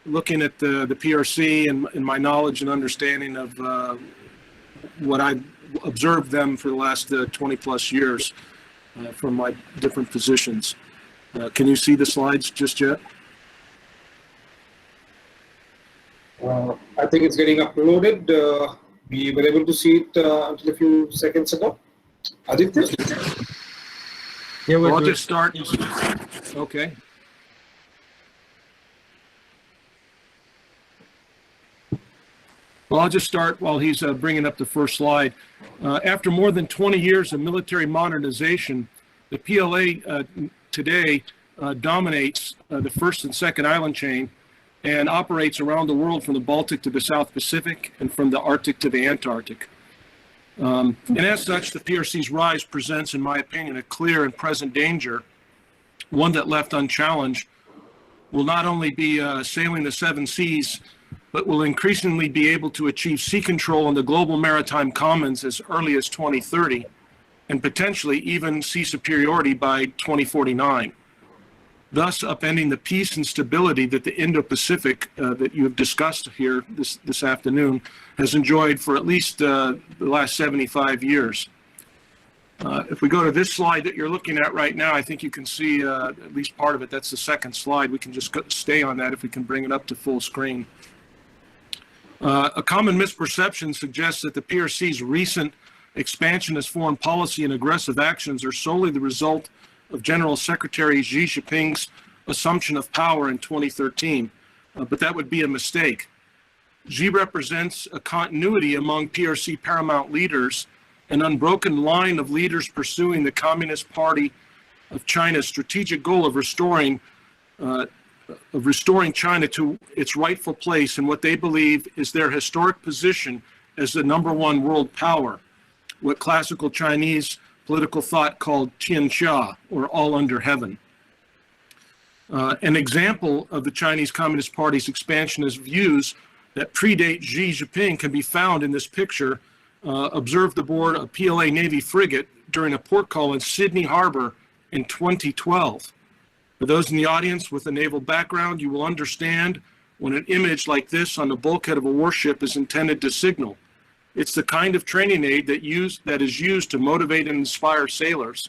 looking at the PRC and my knowledge and understanding of what I've observed them for the last 20 plus years from my different positions. Can you see the slides just yet? I think it's getting uploaded. We were able to see it until a few seconds ago. Aditya? Yeah, Well, I'll just start. Okay. Well, I'll just start while he's bringing up the first slide. After more than 20 years of military modernization, the PLA today dominates the first and second island chain and operates around the world from the Baltic to the South Pacific and from the Arctic to the Antarctic. And as such, the PRC's rise presents, in my opinion, a clear and present danger, one that left unchallenged will not only be sailing the 7 seas, but will increasingly be able to achieve sea control on the global maritime commons as early as 2030, and potentially even sea superiority by 2049. Thus upending the peace and stability that the Indo-Pacific that you have discussed here this afternoon has enjoyed for at least the last 75 years. If we go to this slide that you're looking at right now, I think you can see at least part of it. That's the second slide. We can just stay on that if we can bring it up to full screen. A common misperception suggests that the PRC's recent expansionist foreign policy and aggressive actions are solely the result of General Secretary Xi Jinping's assumption of power in 2013, but that would be a mistake. Xi represents a continuity among PRC paramount leaders, an unbroken line of leaders pursuing the Communist Party of China's strategic goal of restoring China to its rightful place in what they believe is their historic position as the #1 world power, what classical Chinese political thought called Tianxia, or all under heaven. An example of the Chinese Communist Party's expansionist views that predate Xi Jinping can be found in this picture, observed aboard a PLA Navy frigate during a port call in Sydney Harbor in 2012. For those in the audience with a naval background, you will understand when an image like this on the bulkhead of a warship is intended to signal. It's the kind of training aid that is used to motivate and inspire sailors.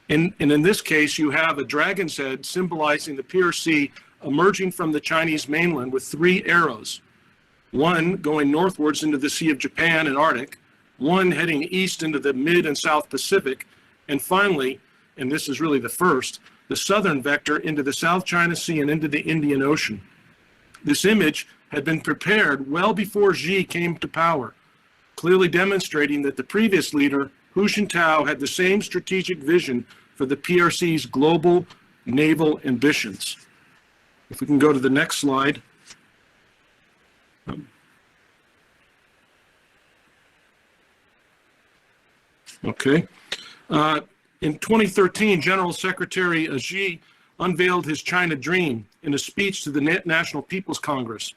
And in this case, you have a dragon's head symbolizing the PRC emerging from the Chinese mainland with 3 arrows, one going northwards into the Sea of Japan and Arctic, one heading east into the Mid and South Pacific, and finally, and this is really the first, the southern vector into the South China Sea and into the Indian Ocean. This image had been prepared well before Xi came to power, clearly demonstrating that the previous leader, Hu Jintao, had the same strategic vision for the PRC's global naval ambitions. If we can go to the next slide. Okay. In 2013, General Secretary Xi unveiled his China Dream in a speech to the National People's Congress.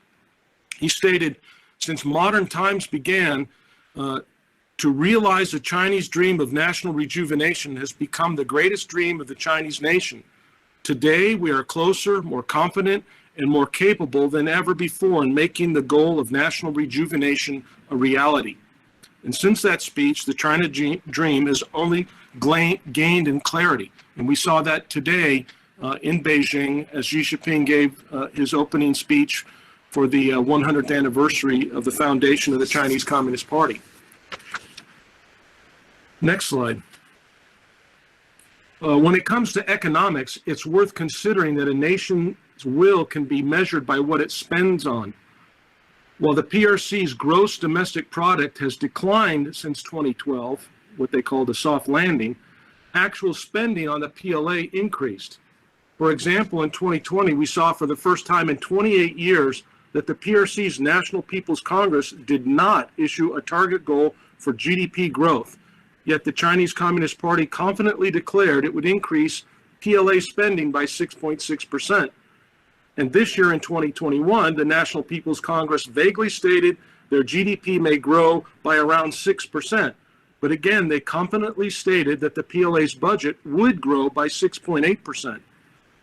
He stated, since modern times began, to realize the Chinese dream of national rejuvenation has become the greatest dream of the Chinese nation. Today, we are closer, more confident, and more capable than ever before in making the goal of national rejuvenation a reality. And since that speech, the China Dream has only gained in clarity. And we saw that today in Beijing as Xi Jinping gave his opening speech for the 100th anniversary of the foundation of the Chinese Communist Party. Next slide. When it comes to economics, it's worth considering that a nation's will can be measured by what it spends on. While the PRC's gross domestic product has declined since 2012, what they called a soft landing, actual spending on the PLA increased. For example, in 2020, we saw for the first time in 28 years that the PRC's National People's Congress did not issue a target goal for GDP growth. Yet the Chinese Communist Party confidently declared it would increase PLA spending by 6.6%. And this year in 2021, the National People's Congress vaguely stated their GDP may grow by around 6%. But again, they confidently stated that the PLA's budget would grow by 6.8%.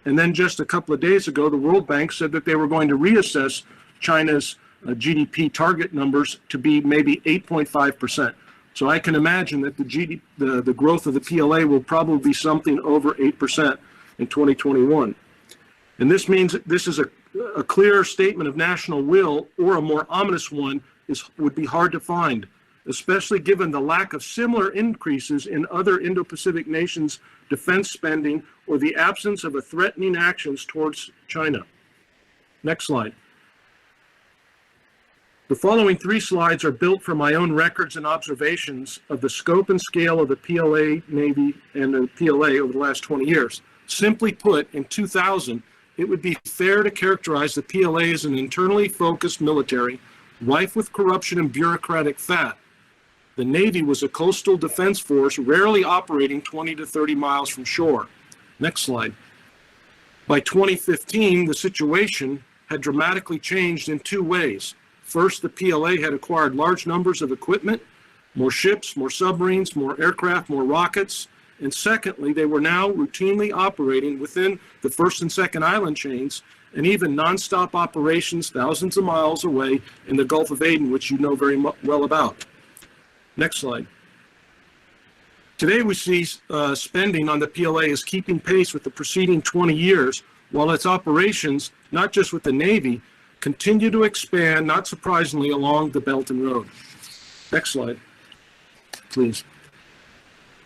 And then just a couple of days ago, the World Bank said that they were going to reassess China's GDP target numbers to be maybe 8.5%. So I can imagine that the growth of the PLA will probably be something over 8% in 2021. And this means that this is a clear statement of national will, or a more ominous one would be hard to find, especially given the lack of similar increases in other Indo-Pacific nations' defense spending or the absence of a threatening actions towards China. Next slide. The following 3 slides are built from my own records and observations of the scope and scale of the PLA, Navy, and the PLA over the last 20 years. Simply put, in 2000, it would be fair to characterize the PLA as an internally focused military, rife with corruption and bureaucratic fat. The Navy was a coastal defense force rarely operating 20 to 30 miles from shore. Next slide. By 2015, the situation had dramatically changed in 2 ways. First, the PLA had acquired large numbers of equipment, more ships, more submarines, more aircraft, more rockets. And secondly, they were now routinely operating within the first and second island chains, and even nonstop operations thousands of miles away in the Gulf of Aden, which you know very well about. Next slide. Today we see spending on the PLA is keeping pace with the preceding 20 years, while its operations, not just with the Navy, continue to expand, not surprisingly, along the Belt and Road. Next slide, please.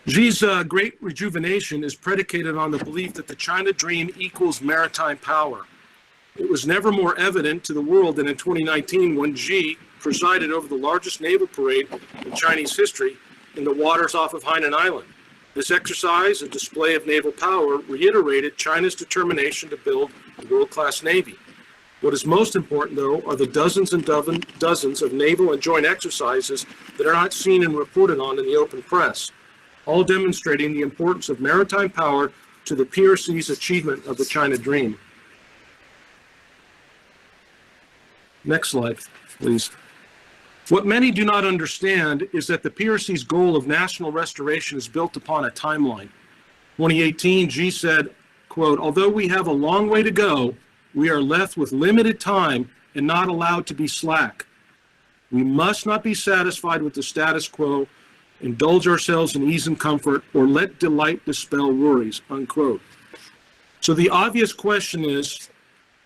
Xi's great rejuvenation is predicated on the belief that the China dream equals maritime power. It was never more evident to the world than in 2019 when Xi presided over the largest naval parade in Chinese history in the waters off of Hainan Island. This exercise, a display of naval power, reiterated China's determination to build a world-class navy. What is most important, though, are the dozens and dozens of naval and joint exercises that are not seen and reported on in the open press, all demonstrating the importance of maritime power to the PRC's achievement of the China dream. Next slide, please. What many do not understand is that the PRC's goal of national restoration is built upon a timeline. 2018, Xi said, quote, "Although we have a long way to go, we are left with limited time and not allowed to be slack. We must not be satisfied with the status quo, indulge ourselves in ease and comfort, or let delight dispel worries," unquote. So the obvious question is,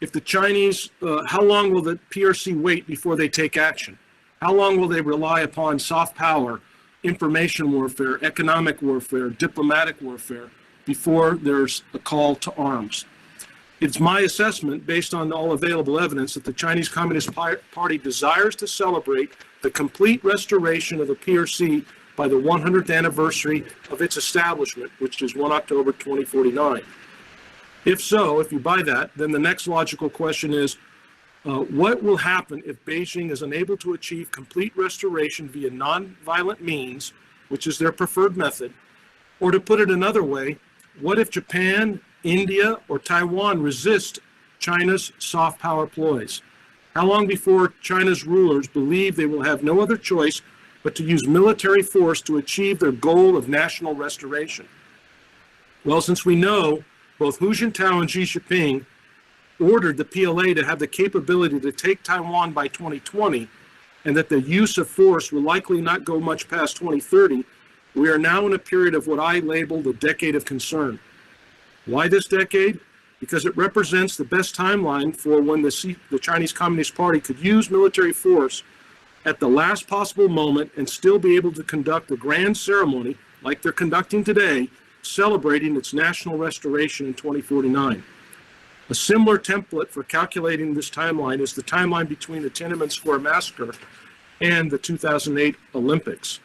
if the Chinese, how long will the PRC wait before they take action? How long will they rely upon soft power, information warfare, economic warfare, diplomatic warfare, before there's a call to arms? It's my assessment, based on all available evidence, that the Chinese Communist Party desires to celebrate the complete restoration of the PRC by the 100th anniversary of its establishment, which is 1 October 2049. If so, if you buy that, then the next logical question is, what will happen if Beijing is unable to achieve complete restoration via non-violent means, which is their preferred method? Or to put it another way, what if Japan, India, or Taiwan resist China's soft power ploys? How long before China's rulers believe they will have no other choice but to use military force to achieve their goal of national restoration? Well, since we know both Hu Jintao and Xi Jinping ordered the PLA to have the capability to take Taiwan by 2020, and that the use of force will likely not go much past 2030, we are now in a period of what I label the decade of concern. Why this decade? because it represents the best timeline for when the Chinese Communist Party could use military force at the last possible moment and still be able to conduct a grand ceremony like they're conducting today, celebrating its national restoration in 2049. A similar template for calculating this timeline is the timeline between the Tiananmen Square massacre and the 2008 Olympics.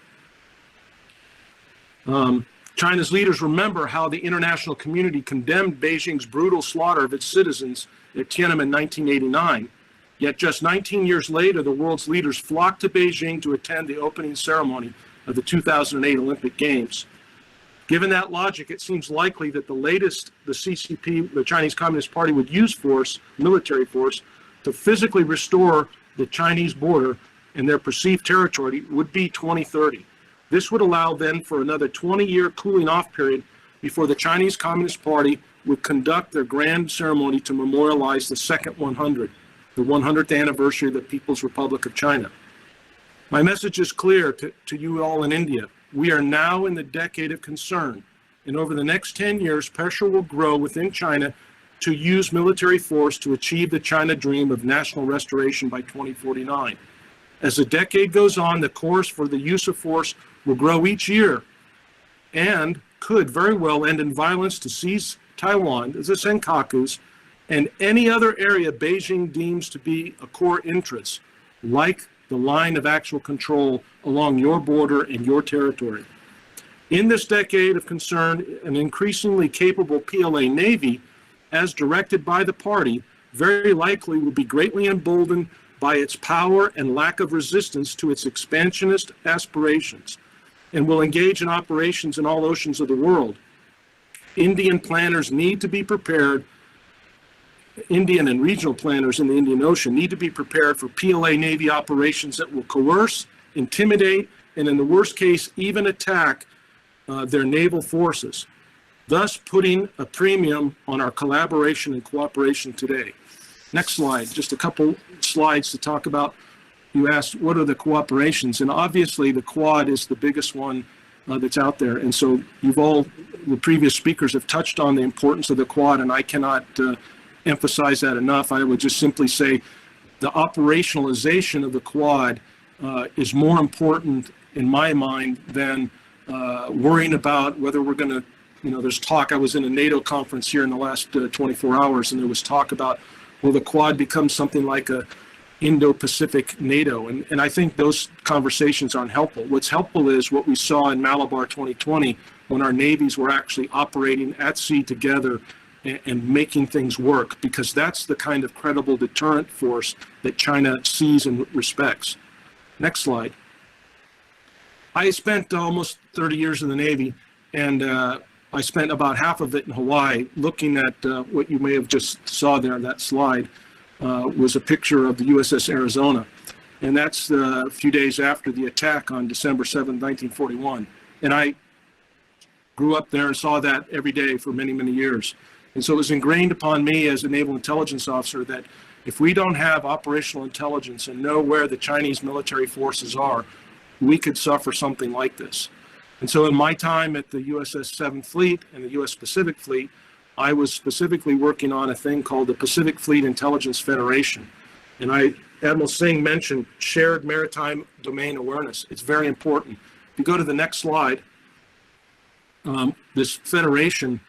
China's leaders remember how the international community condemned Beijing's brutal slaughter of its citizens at Tiananmen in 1989. Yet just 19 years later, the world's leaders flocked to Beijing to attend the opening ceremony of the 2008 Olympic Games. Given that logic, it seems likely that the CCP, the Chinese Communist Party, would use force, military force, to physically restore the Chinese border and their perceived territory would be 2030. This would allow then for another 20-year cooling off period before the Chinese Communist Party would conduct their grand ceremony to memorialize the second 100, the 100th anniversary of the People's Republic of China. My message is clear to you all in India. We are now in the decade of concern, and over the next 10 years, pressure will grow within China to use military force to achieve the China dream of national restoration by 2049. As the decade goes on, the course for the use of force will grow each year and could very well end in violence to seize Taiwan, the Senkakus, and any other area Beijing deems to be a core interest, like the line of actual control along your border and your territory. In this decade of concern, an increasingly capable PLA Navy, as directed by the party, very likely will be greatly emboldened by its power and lack of resistance to its expansionist aspirations, and will engage in operations in all oceans of the world. Indian planners need to be prepared. Indian and regional planners in the Indian Ocean need to be prepared for PLA Navy operations that will coerce, intimidate, and in the worst case, even attack their naval forces, thus putting a premium on our collaboration and cooperation today. Next slide, just a couple slides to talk about. You asked, what are the cooperations? And obviously the Quad is the biggest one that's out there. And so the previous speakers have touched on the importance of the Quad, and I cannot emphasize that enough. I would just simply say the operationalization of the Quad is more important in my mind than worrying about whether we're going to, there's talk. I was in a NATO conference here in the last 24 hours, and there was talk about, will the Quad become something like a Indo-Pacific NATO? And I think those conversations aren't helpful. What's helpful is what we saw in Malabar 2020, when our navies were actually operating at sea together and making things work, because that's the kind of credible deterrent force that China sees and respects. Next slide. I spent almost 30 years in the Navy, and I spent about half of it in Hawaii. Looking at what you may have just saw there on that slide was a picture of the USS Arizona. And that's a few days after the attack on December 7, 1941. And I grew up there and saw that every day for many, many years. And so it was ingrained upon me as a naval intelligence officer that if we don't have operational intelligence and know where the Chinese military forces are, we could suffer something like this. And so in my time at the USS 7th Fleet and the US Pacific Fleet, I was specifically working on a thing called the Pacific Fleet Intelligence Federation. And Admiral Singh mentioned shared maritime domain awareness. It's very important. If you go to the next slide, this federation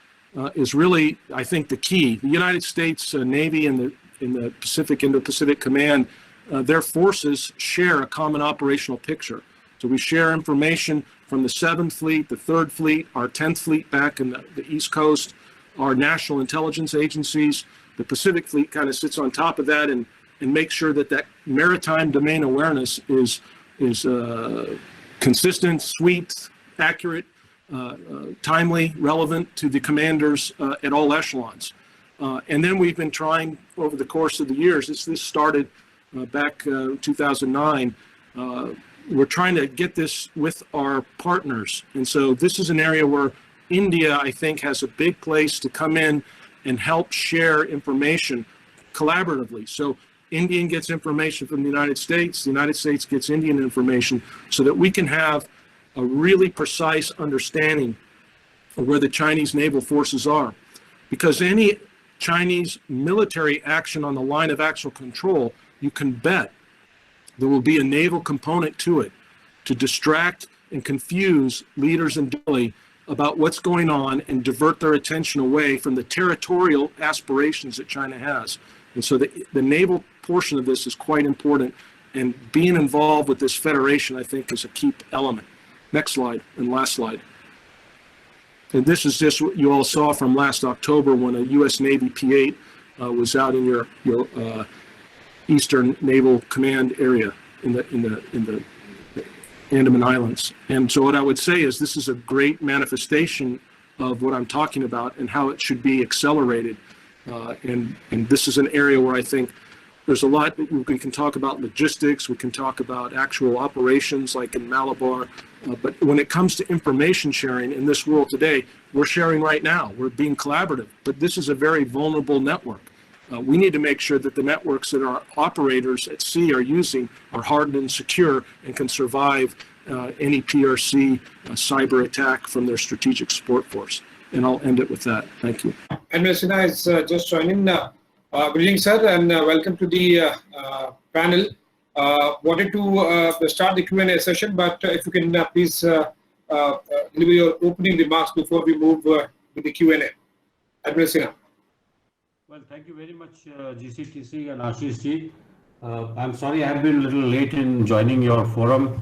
is really, I think, the key. The United States Navy and the Pacific Indo-Pacific Command, their forces share a common operational picture. So we share information from the 7th Fleet, the 3rd Fleet, our 10th Fleet back in the East Coast, our national intelligence agencies. The Pacific Fleet kind of sits on top of that and makes sure that maritime domain awareness is consistent, sweet, accurate, timely, relevant to the commanders at all echelons. And then we've been trying over the course of the years, this started back 2009, we're trying to get this with our partners. And so this is an area where India, I think, has a big place to come in and help share information collaboratively. So India gets information from the United States gets Indian information, so that we can have a really precise understanding of where the Chinese naval forces are. Because any Chinese military action on the line of actual control, you can bet there will be a naval component to it to distract and confuse leaders in Delhi about what's going on and divert their attention away from the territorial aspirations that China has. And so the naval portion of this is quite important, and being involved with this federation, I think, is a key element. Next slide, and last slide. And this is just what you all saw from last October when a U.S. Navy P-8 was out in your Eastern Naval Command area in the Andaman Islands. And so what I would say is this is a great manifestation of what I'm talking about and how it should be accelerated. And this is an area where I think there's a lot we can talk about logistics, we can talk about actual operations like in Malabar, but when it comes to information sharing in this world today, we're sharing right now, we're being collaborative, but this is a very vulnerable network. We need to make sure that the networks that our operators at sea are using are hardened and secure and can survive any PRC cyber attack from their strategic support force. And I'll end it with that. Thank you. Admiral Sinha is just joining. Good evening, sir, and welcome to the panel. Wanted to start the Q&A session, but if you can please deliver your opening remarks before we move with the Q&A. Admiral Sinha. Well, thank you very much, GCTC and Ashish ji. I'm sorry I have been a little late in joining your forum.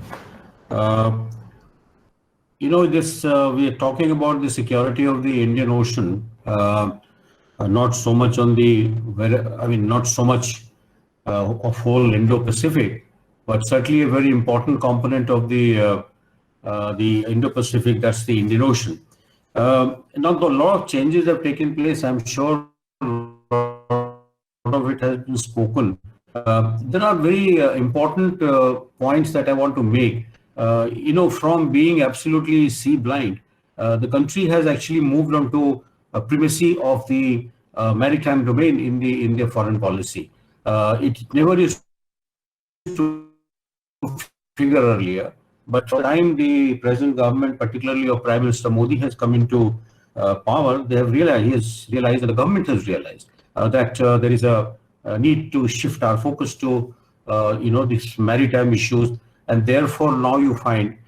This we are talking about the security of the Indian Ocean, not so much on not so much of whole Indo-Pacific, but certainly a very important component of the Indo-Pacific, that's the Indian Ocean. Now, a lot of changes have taken place. I'm sure of it has been spoken. There are very important points that I want to make. From being absolutely sea blind, the country has actually moved on to a primacy of the maritime domain in the foreign policy. It never used to figure earlier, but by the time the present government, particularly of Prime Minister Modi, has come into power, they have realized, he has realized, and the government has realized that there is a need to shift our focus to these maritime issues, and therefore now you find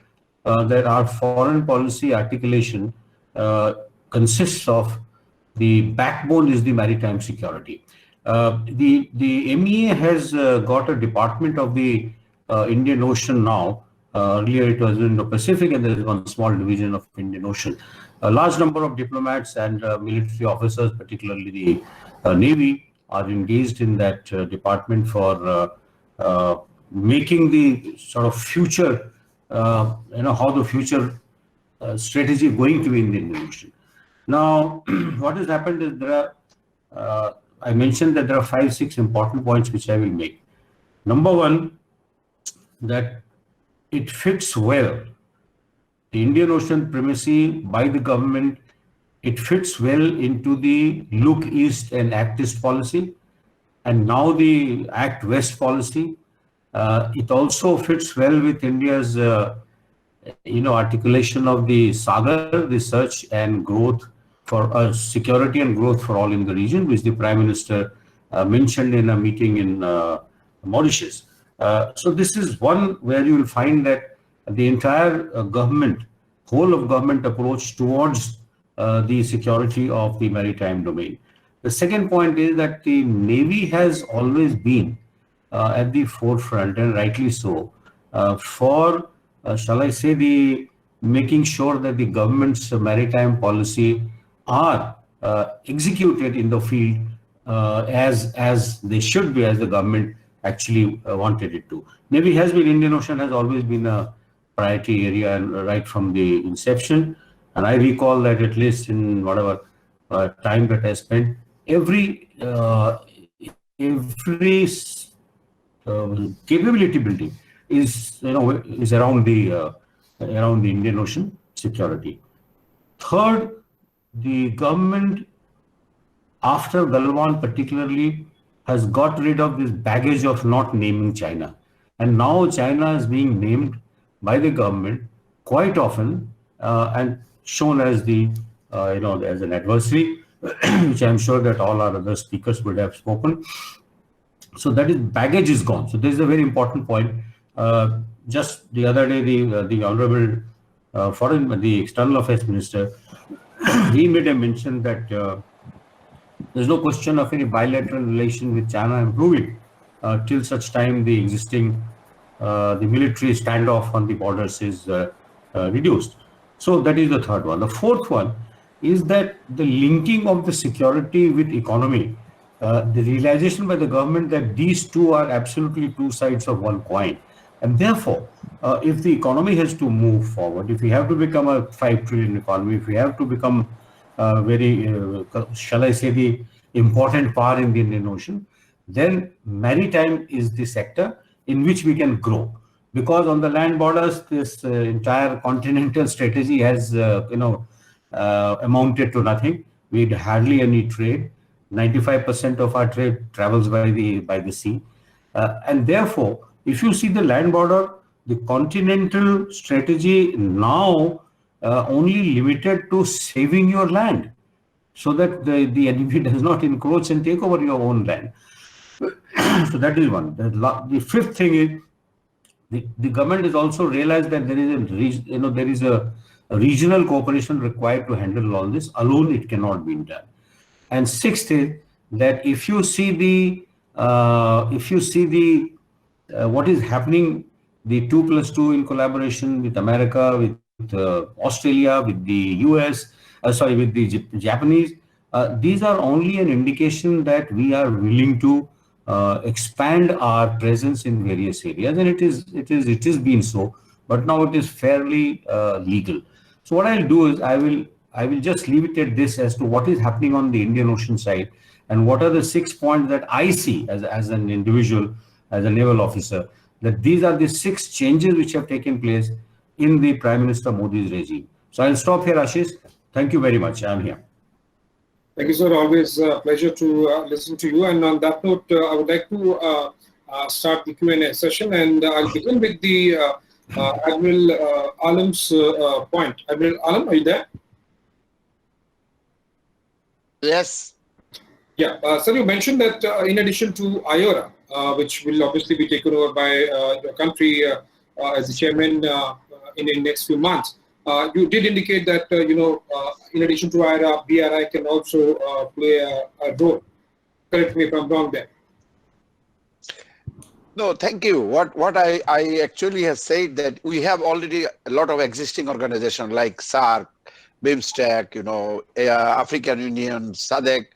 that our foreign policy articulation consists of the backbone is the maritime security. The MEA has got a department of the Indian Ocean now. Earlier it was in the Pacific, and there is one small division of Indian Ocean. A large number of diplomats and military officers, particularly the Navy, are engaged in that department for making the sort of future, how the future strategy is going to be in the Indian Ocean. Now, what has happened is there are, I mentioned that there are 5-6 important points which I will make. Number one, that it fits well. The Indian Ocean primacy by the government, it fits well into the Look East and Act East policy, and now the Act West policy. It also fits well with India's, articulation of the SAGAR, the search and growth for security and growth for all in the region, which the Prime Minister mentioned in a meeting in Mauritius. So this is one where you will find that the entire whole of government approach towards the security of the maritime domain. The second point is that the Navy has always been at the forefront, and rightly so, for, shall I say, the making sure that the government's maritime policy are executed in the field as they should be, as the government actually wanted it to. Navy has been, Indian Ocean has always been a priority area, and right from the inception. And I recall that at least in whatever time that I spent, every capability building is around the Indian Ocean security. Third, the government, after Galwan particularly, has got rid of this baggage of not naming China, and now China is being named by the government quite often and shown as the as an adversary. which I'm sure that all our other speakers would have spoken. So that is, baggage is gone. So this is a very important point. Just the other day, the honorable the external affairs minister, he made a mention that there's no question of any bilateral relation with China improving till such time the existing the military standoff on the borders is reduced. So that is the third one. The fourth one is that the linking of the security with economy, the realization by the government that these two are absolutely two sides of one coin. And therefore, if the economy has to move forward, if we have to become a 5 trillion economy, if we have to become shall I say, the important power in the Indian Ocean, then maritime is the sector in which we can grow. Because on the land borders, this entire continental strategy has, amounted to nothing. We had hardly any trade. 95% of our trade travels by the sea. And therefore, if you see the land border, the continental strategy now only limited to saving your land so that the enemy does not encroach and take over your own land. So that is one. The fifth thing is the government has also realized that there is a regional cooperation required to handle all this. Alone, it cannot be done. And sixth is that if you see what is happening, the 2+2 in collaboration with America, with Australia, with the US, with the Japanese, these are only an indication that we are willing to expand our presence in various areas, and it is been so, but now it is fairly legal. So what I'll do is I will just leave it at this as to what is happening on the Indian Ocean side and what are the 6 points that I see as an individual, as a naval officer, that these are the 6 changes which have taken place in the Prime Minister Modi's regime. So I'll stop here, Ashish. Thank you very much. I'm here. Thank you, sir. Always a pleasure to listen to you. And on that note, I would like to start the Q&A session, and I'll begin with the Admiral Alam's point. Admiral Alam, are you there? Yes. Yeah, sir, you mentioned that in addition to IORA, which will obviously be taken over by your country as the chairman in the next few months, you did indicate that, in addition to IORA, BRI can also play a role. Correct me if I'm wrong there. No, thank you. What I actually have said that we have already a lot of existing organizations like SAARC, BIMSTEC, African Union, SADC,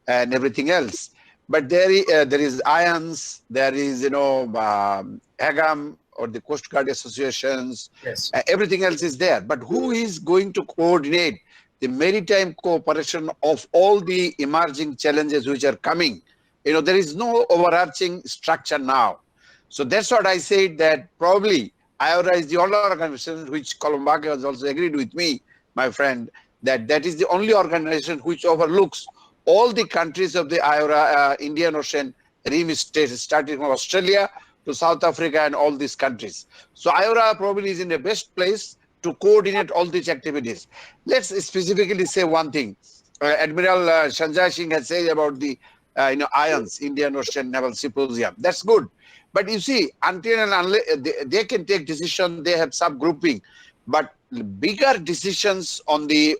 and everything else. But there is IONS, there is AGAM or the Coast Guard associations. Yes. Everything else is there. But who is going to coordinate the maritime cooperation of all the emerging challenges which are coming? There is no overarching structure now. So that's what I said, that probably IORA is the only organization which Colombage has also agreed with me, my friend, that is the only organization which overlooks all the countries of the IORA, Indian Ocean Rim states, starting from Australia to South Africa and all these countries. So IORA probably is in the best place to coordinate all these activities. Let's specifically say one thing. Admiral Sanjay Singh has said about the IONS, Indian Ocean Naval Symposium. That's good. But you see, until and unless they can take decision, they have subgrouping. But bigger decisions on the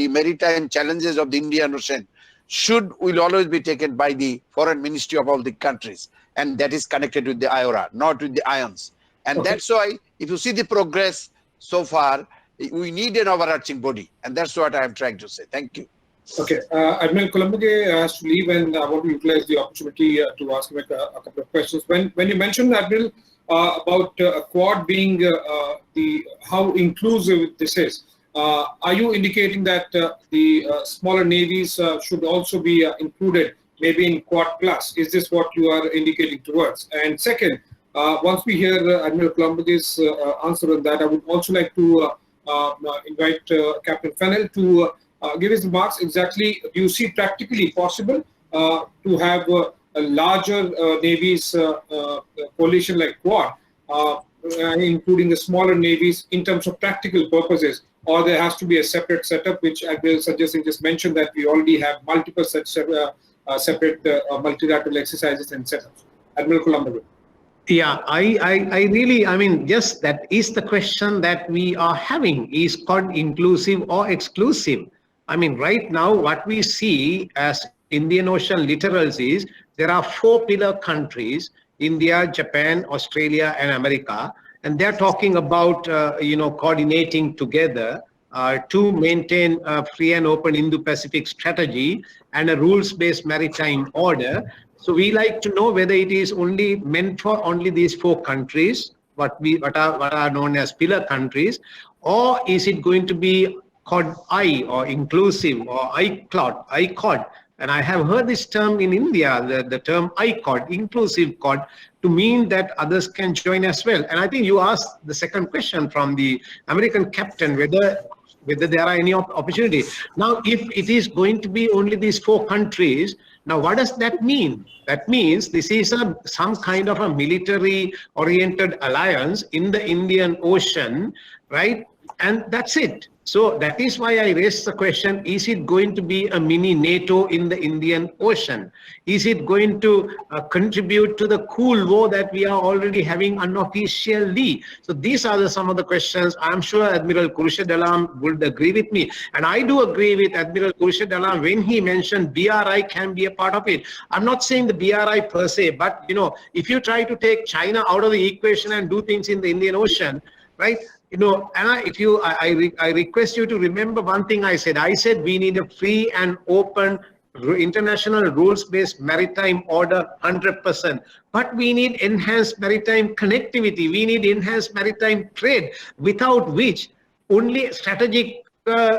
maritime challenges of the Indian Ocean will always be taken by the foreign ministry of all the countries. And that is connected with the IORA, not with the IONS. And that's why, if you see the progress so far, we need an overarching body. And that's what I'm trying to say. Thank you. Okay. Admiral Colombage has to leave, and I want to utilize the opportunity to ask him a couple of questions. When you mentioned, Admiral, about Quad being how inclusive this is, are you indicating that the smaller navies should also be included, maybe in Quad Plus? Is this what you are indicating towards? And second, once we hear Admiral Colombage's answer on that, I would also like to invite Captain Fennell to give his remarks. Exactly, do you see practically possible to have a larger navies coalition like Quad, including the smaller navies, in terms of practical purposes, or there has to be a separate setup, which Admiral Sanjay Singh just mentioned that we already have multiple such separate multilateral exercises and setups. Admiral Colombo. Yeah, I really, I mean, yes, that is the question that we are having. Is Quad inclusive or exclusive? I mean, right now, what we see as Indian Ocean littorals is there are 4 pillar countries, India, Japan, Australia, and America, and they're talking about, coordinating together to maintain a free and open Indo-Pacific strategy and a rules-based maritime order. So we like to know whether it is only meant for only these 4 countries, what are known as pillar countries, or is it going to be Quad I or inclusive or IQUAD? And I have heard this term in India, the term IQUAD, inclusive Quad, to mean that others can join as well. And I think you asked the second question from the American captain, whether there are any opportunity. Now, if it is going to be only these 4 countries, now what does that mean? That means this is some kind of a military-oriented alliance in the Indian Ocean, right? And that's it. So that is why I raised the question, is it going to be a mini NATO in the Indian Ocean? Is it going to contribute to the cool war that we are already having unofficially? So these are some of the questions. I'm sure Admiral Khurshid-Alam would agree with me. And I do agree with Admiral Khurshid-Alam when he mentioned BRI can be a part of it. I'm not saying the BRI per se, but if you try to take China out of the equation and do things in the Indian Ocean, right? And I request you to remember one thing I said. I said we need a free and open international rules-based maritime order 100%. But we need enhanced maritime connectivity. We need enhanced maritime trade, without which only strategic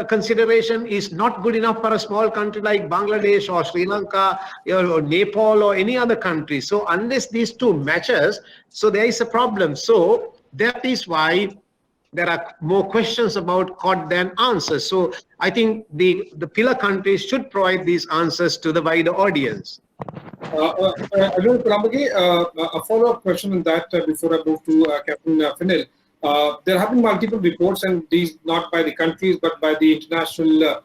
consideration is not good enough for a small country like Bangladesh or Sri Lanka or Nepal or any other country. So unless these 2 matches, so there is a problem. So that is why there are more questions about Quad than answers. So I think the pillar countries should provide these answers to the wider audience. Admiral Kalambage, a follow-up question on that before I move to Captain Fennell. There have been multiple reports, and these not by the countries but by the international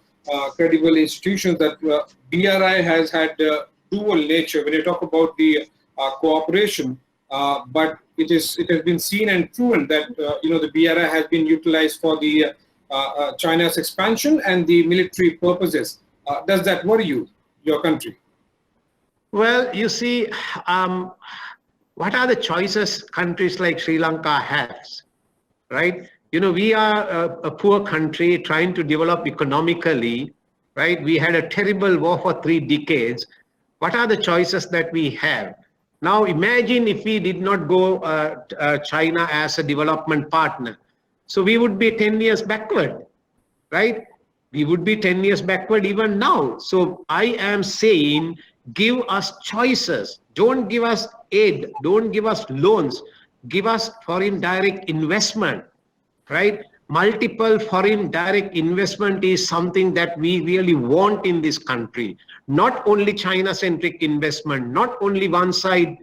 credible institutions, that BRI has had dual nature when you talk about the cooperation. But it has been seen and proven that the BRI has been utilized for the China's expansion and the military purposes. Does that worry you, your country? Well, you see, what are the choices countries like Sri Lanka has, right? We are a poor country trying to develop economically, right? We had a terrible war for 3 decades. What are the choices that we have? Now imagine if we did not go China as a development partner. So we would be 10 years backward, right? We would be 10 years backward even now. So I am saying, give us choices. Don't give us aid. Don't give us loans. Give us foreign direct investment, right? Multiple foreign direct investment is something that we really want in this country. Not only China-centric investment, not only one-side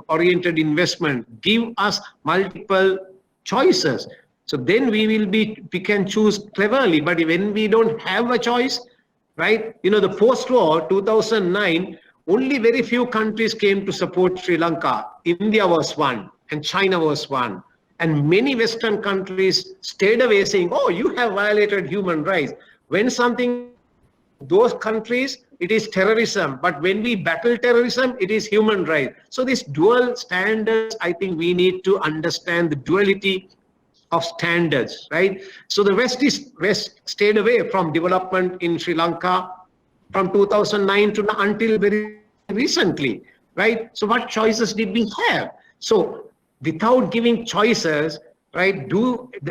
oriented investment. Give us multiple choices. So then we can choose cleverly. But when we don't have a choice, right? The post-war 2009, only very few countries came to support Sri Lanka. India was one, and China was one. And many Western countries stayed away saying, oh, you have violated human rights. When something, those countries, it is terrorism. But when we battle terrorism, it is human rights. So this dual standards, I think we need to understand the duality of standards, right? So the West stayed away from development in Sri Lanka from 2009 to until very recently, right? So what choices did we have? So without giving choices, right?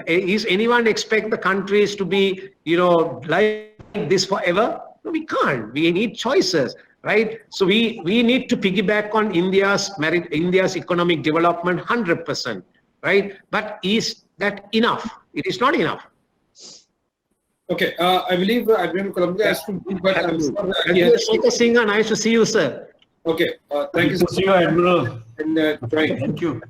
Is anyone expect the countries to be, like this forever? No, we can't. We need choices, right? So we need to piggyback on India's economic development 100%, right? But is that enough? It is not enough. Okay, I believe Admiral Columbia has to be, but I'm sure Shekhar Singh, nice to see you, sir. Okay, thank you so much. See you, Admiral. And Thank you.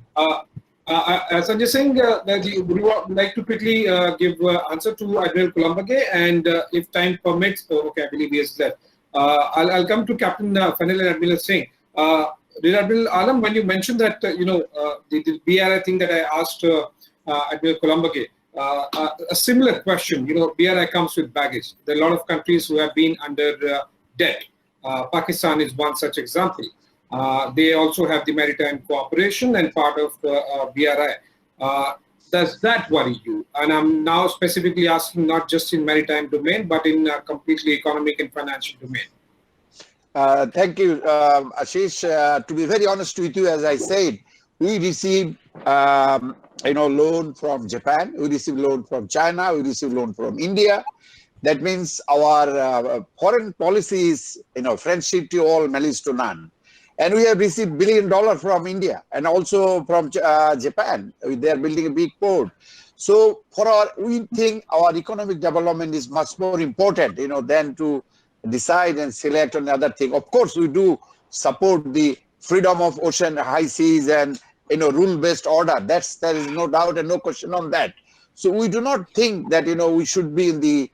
Sanjay Singh, would you like to quickly give answer to Admiral Colombague? And if time permits, okay, I believe he is left. I'll come to Captain Fennell and Admiral Singh. Rear Admiral Alam, when you mentioned that, the BRI thing that I asked Admiral Colombague, a similar question, BRI comes with baggage. There are a lot of countries who have been under debt. Pakistan is one such example. They also have the maritime cooperation and part of BRI. Does that worry you? And I'm now specifically asking not just in maritime domain, but in completely economic and financial domain. Thank you, Ashish. To be very honest with you, as I said, we received loan from Japan, we received loan from China, we received loan from India. That means our foreign policy is, friendship to all, malice to none. And we have received $1 billion from India and also from Japan. They are building a big port. So we think our economic development is much more important, than to decide and select on other thing. Of course, we do support the freedom of ocean, high seas, and rule-based order. There is no doubt and no question on that. So we do not think that we should be in the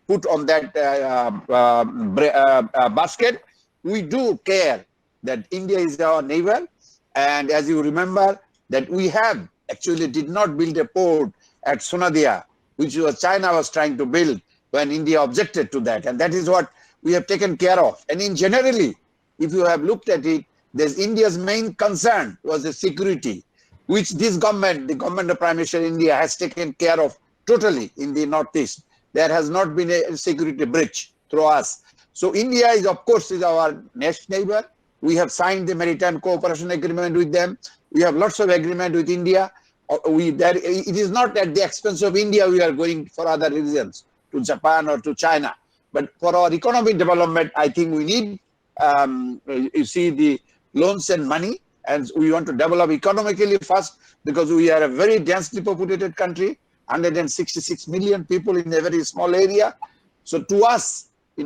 put on that basket. We do care that India is our neighbor, and as you remember, that we have actually did not build a port at Sonadia, which China was trying to build when India objected to that, and that is what we have taken care of. And in generally, if you have looked at it, there's India's main concern was the security, which this government, the government of Prime Minister India, has taken care of totally in the Northeast. There has not been a security breach through us. So India is, of course, is our next neighbor. We have signed the maritime cooperation agreement with them. We have lots of agreement with India. It is not at the expense of India we are going for other reasons to Japan or to China. But for our economic development, I think we need, you see, the loans and money, and we want to develop economically first because we are a very densely populated country, 166 million people in a very small area. So to us, we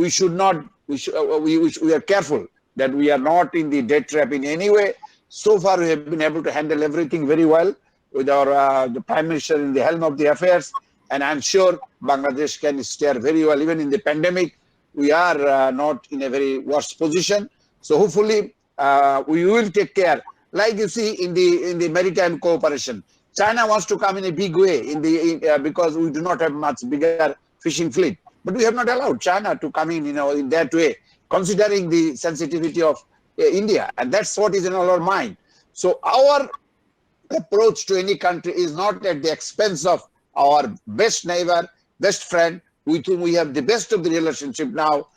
should not. We are careful that we are not in the debt trap in any way. So far, we have been able to handle everything very well with our the Prime Minister in the helm of the affairs, and I'm sure Bangladesh can steer very well. Even in the pandemic, we are not in a very worse position. So hopefully, we will take care. Like you see in the maritime cooperation, China wants to come in a big way because we do not have much bigger fishing fleet. But we have not allowed China to come in that way, considering the sensitivity of India. And that's what is in our mind. So our approach to any country is not at the expense of our best neighbor, best friend, with whom we have the best of the relationship now,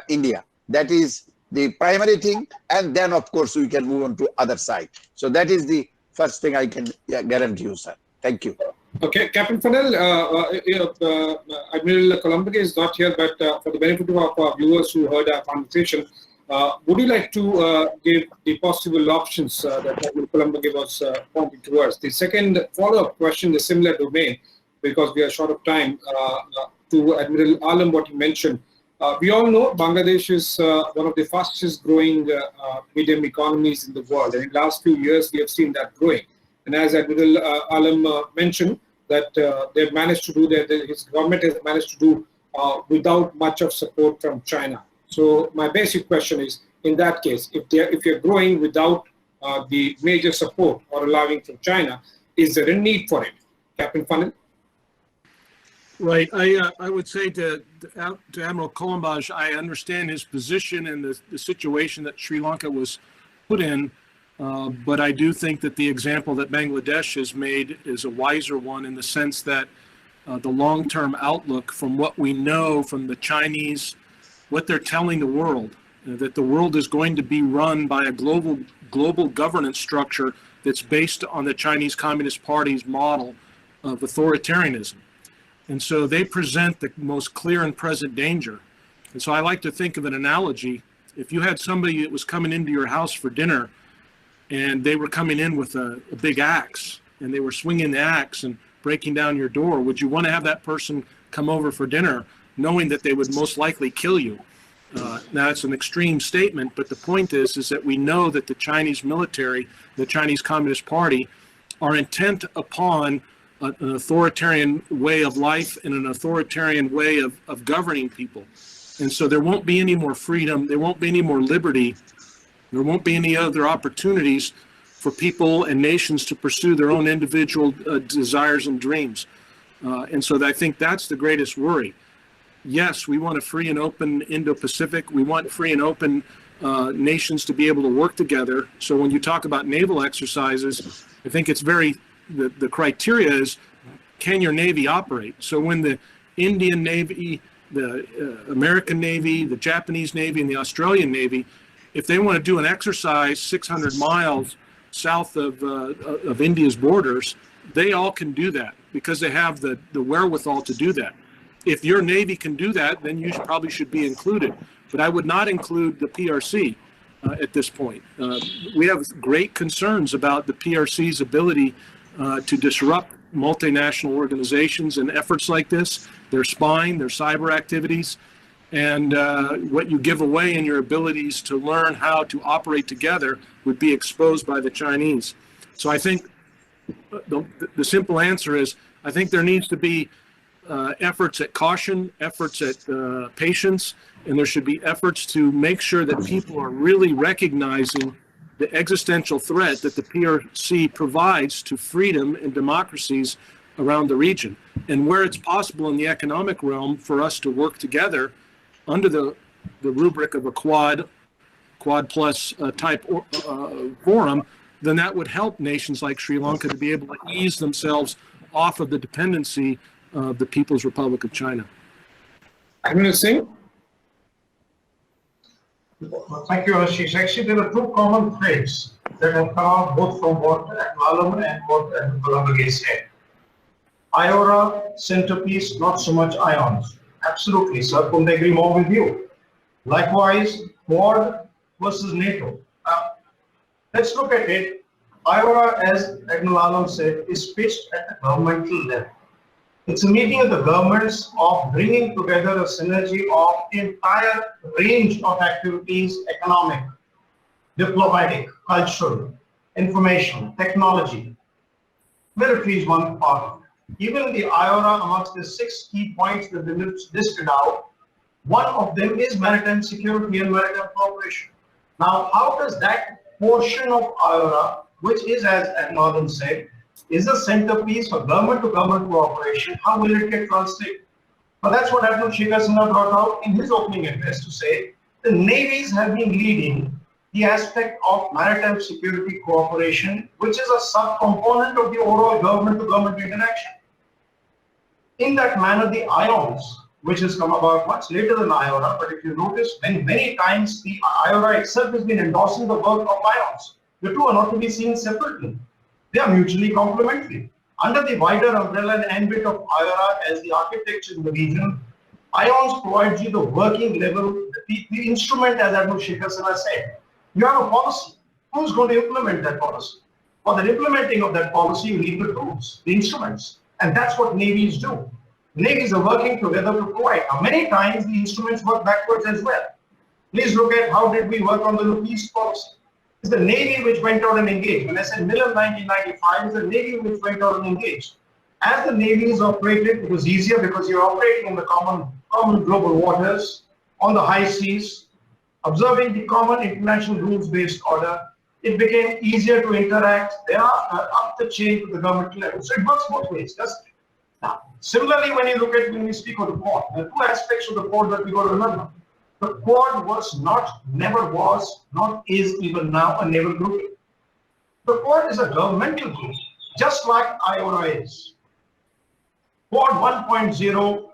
India. That is the primary thing. And then, of course, we can move on to other side. So that is the first thing I can guarantee you, sir. Thank you. Okay, Captain Fennell, Admiral Colombague is not here, but for the benefit of our viewers who heard our conversation, would you like to give the possible options that Admiral Colombague was pointing towards? The second follow-up question, the similar domain, because we are short of time, to Admiral Alam, what you mentioned. We all know Bangladesh is one of the fastest growing medium economies in the world. And in the last few years, we have seen that growing. And as Admiral Alam mentioned, that they've managed to do that, his government has managed to do without much of support from China. So my basic question is, in that case, if you're growing without the major support or allowing from China, is there a need for it? Captain Fennell? Right. I would say to Admiral Colombague, I understand his position and the situation that Sri Lanka was put in. But I do think that the example that Bangladesh has made is a wiser one in the sense that the long-term outlook from what we know from the Chinese, what they're telling the world, that the world is going to be run by a global governance structure that's based on the Chinese Communist Party's model of authoritarianism. And so they present the most clear and present danger. And so I like to think of an analogy. If you had somebody that was coming into your house for dinner and they were coming in with a big axe and they were swinging the axe and breaking down your door, would you want to have that person come over for dinner knowing that they would most likely kill you? Now, it's an extreme statement, but the point is that we know that the Chinese military, the Chinese Communist Party, are intent upon an authoritarian way of life and an authoritarian way of governing people. And so there won't be any more freedom, there won't be any more liberty, there won't be any other opportunities for people and nations to pursue their own individual desires and dreams. And so I think that's the greatest worry. Yes, we want a free and open Indo-Pacific. We want free and open nations to be able to work together. So when you talk about naval exercises, I think it's the criteria is, can your Navy operate? So when the Indian Navy, the American Navy, the Japanese Navy, and the Australian Navy, if they want to do an exercise 600 miles south of India's borders, they all can do that because they have the wherewithal to do that. If your Navy can do that, then you probably should be included. But I would not include the PRC at this point. We have great concerns about the PRC's ability to disrupt multinational organizations and efforts like this, their spying, their cyber activities, and what you give away in your abilities to learn how to operate together would be exposed by the Chinese. So I think the simple answer is, I think there needs to be efforts at caution, efforts at patience, and there should be efforts to make sure that people are really recognizing the existential threat that the PRC provides to freedom and democracies around the region. And where it's possible in the economic realm for us to work together under the rubric of a quad plus type forum, then that would help nations like Sri Lanka to be able to ease themselves off of the dependency of the People's Republic of China. Admiral Singh? Well, thank you, Ashish. Actually, there are two common threads that have come out both from what Alam and what Columbia said. IORA, centerpiece, not so much ions. Absolutely, sir, couldn't agree more with you. Likewise, Quad versus NATO. Let's look at it. IORA, as Admiral Alam said, is pitched at the governmental level. It's a meeting of the governments of bringing together a synergy of the entire range of activities, economic, diplomatic, cultural, information, technology. Military is one part of it. Even the IORA, amongst the 6 key points that they listed out, one of them is maritime security and maritime cooperation. Now, how does that portion of IORA, which is, as Admiral said, is a centerpiece for government-to-government cooperation, how will it get translated? But that's what Admiral Shekhar Sinha brought out in his opening address to say the navies have been leading the aspect of maritime security cooperation, which is a sub-component of the overall government-to-government interaction. In that manner, the IONS, which has come about much later than IORA, but if you notice, many times the IORA itself has been endorsing the work of IONS. The two are not to be seen separately. They are mutually complementary. Under the wider umbrella and ambit of IORA as the architecture in the region, IONS provides you the working level, the instrument, as Admiral Shekhar Sinha said. You have a policy. Who's going to implement that policy? For the implementing of that policy, you need the tools, the instruments. And that's what navies do. Navies are working together to provide. Now, many times the instruments work backwards as well. Please look at how did we work on the peace policy. It's the Navy which went out and engaged. When I said Milan 1995, it's the Navy which went out and engaged. As the navies operated, it was easier because you're operating in the common global waters, on the high seas, observing the common international rules-based order. It became easier to interact. They are up the chain to the government level. So it works both ways, doesn't it? Now, similarly, when we speak of the Quad, there are two aspects of the Quad that we got to remember. The Quad was not, never was, not is even now a naval group. The Quad is a governmental group, just like IORA is. Quad 1.0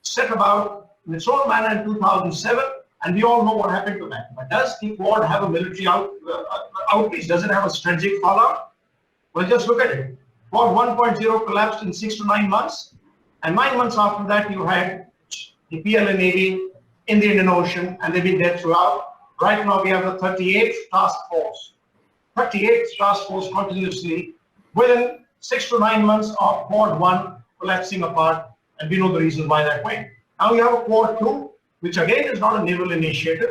set about in its own manner in 2007, and we all know what happened to that. But does the Quad have a military outreach? Does it have a strategic fallout? Well, just look at it. Quad 1.0 collapsed in 6 to 9 months, and 9 months after that, you had the PLA Navy in the Indian Ocean, and they've been there throughout. Right now, we have the 38th Task Force. 38th Task Force continuously within 6 to 9 months of Quad 1 collapsing apart, and we know the reason why that went. Now you have a Quad 2, which again is not a naval initiative.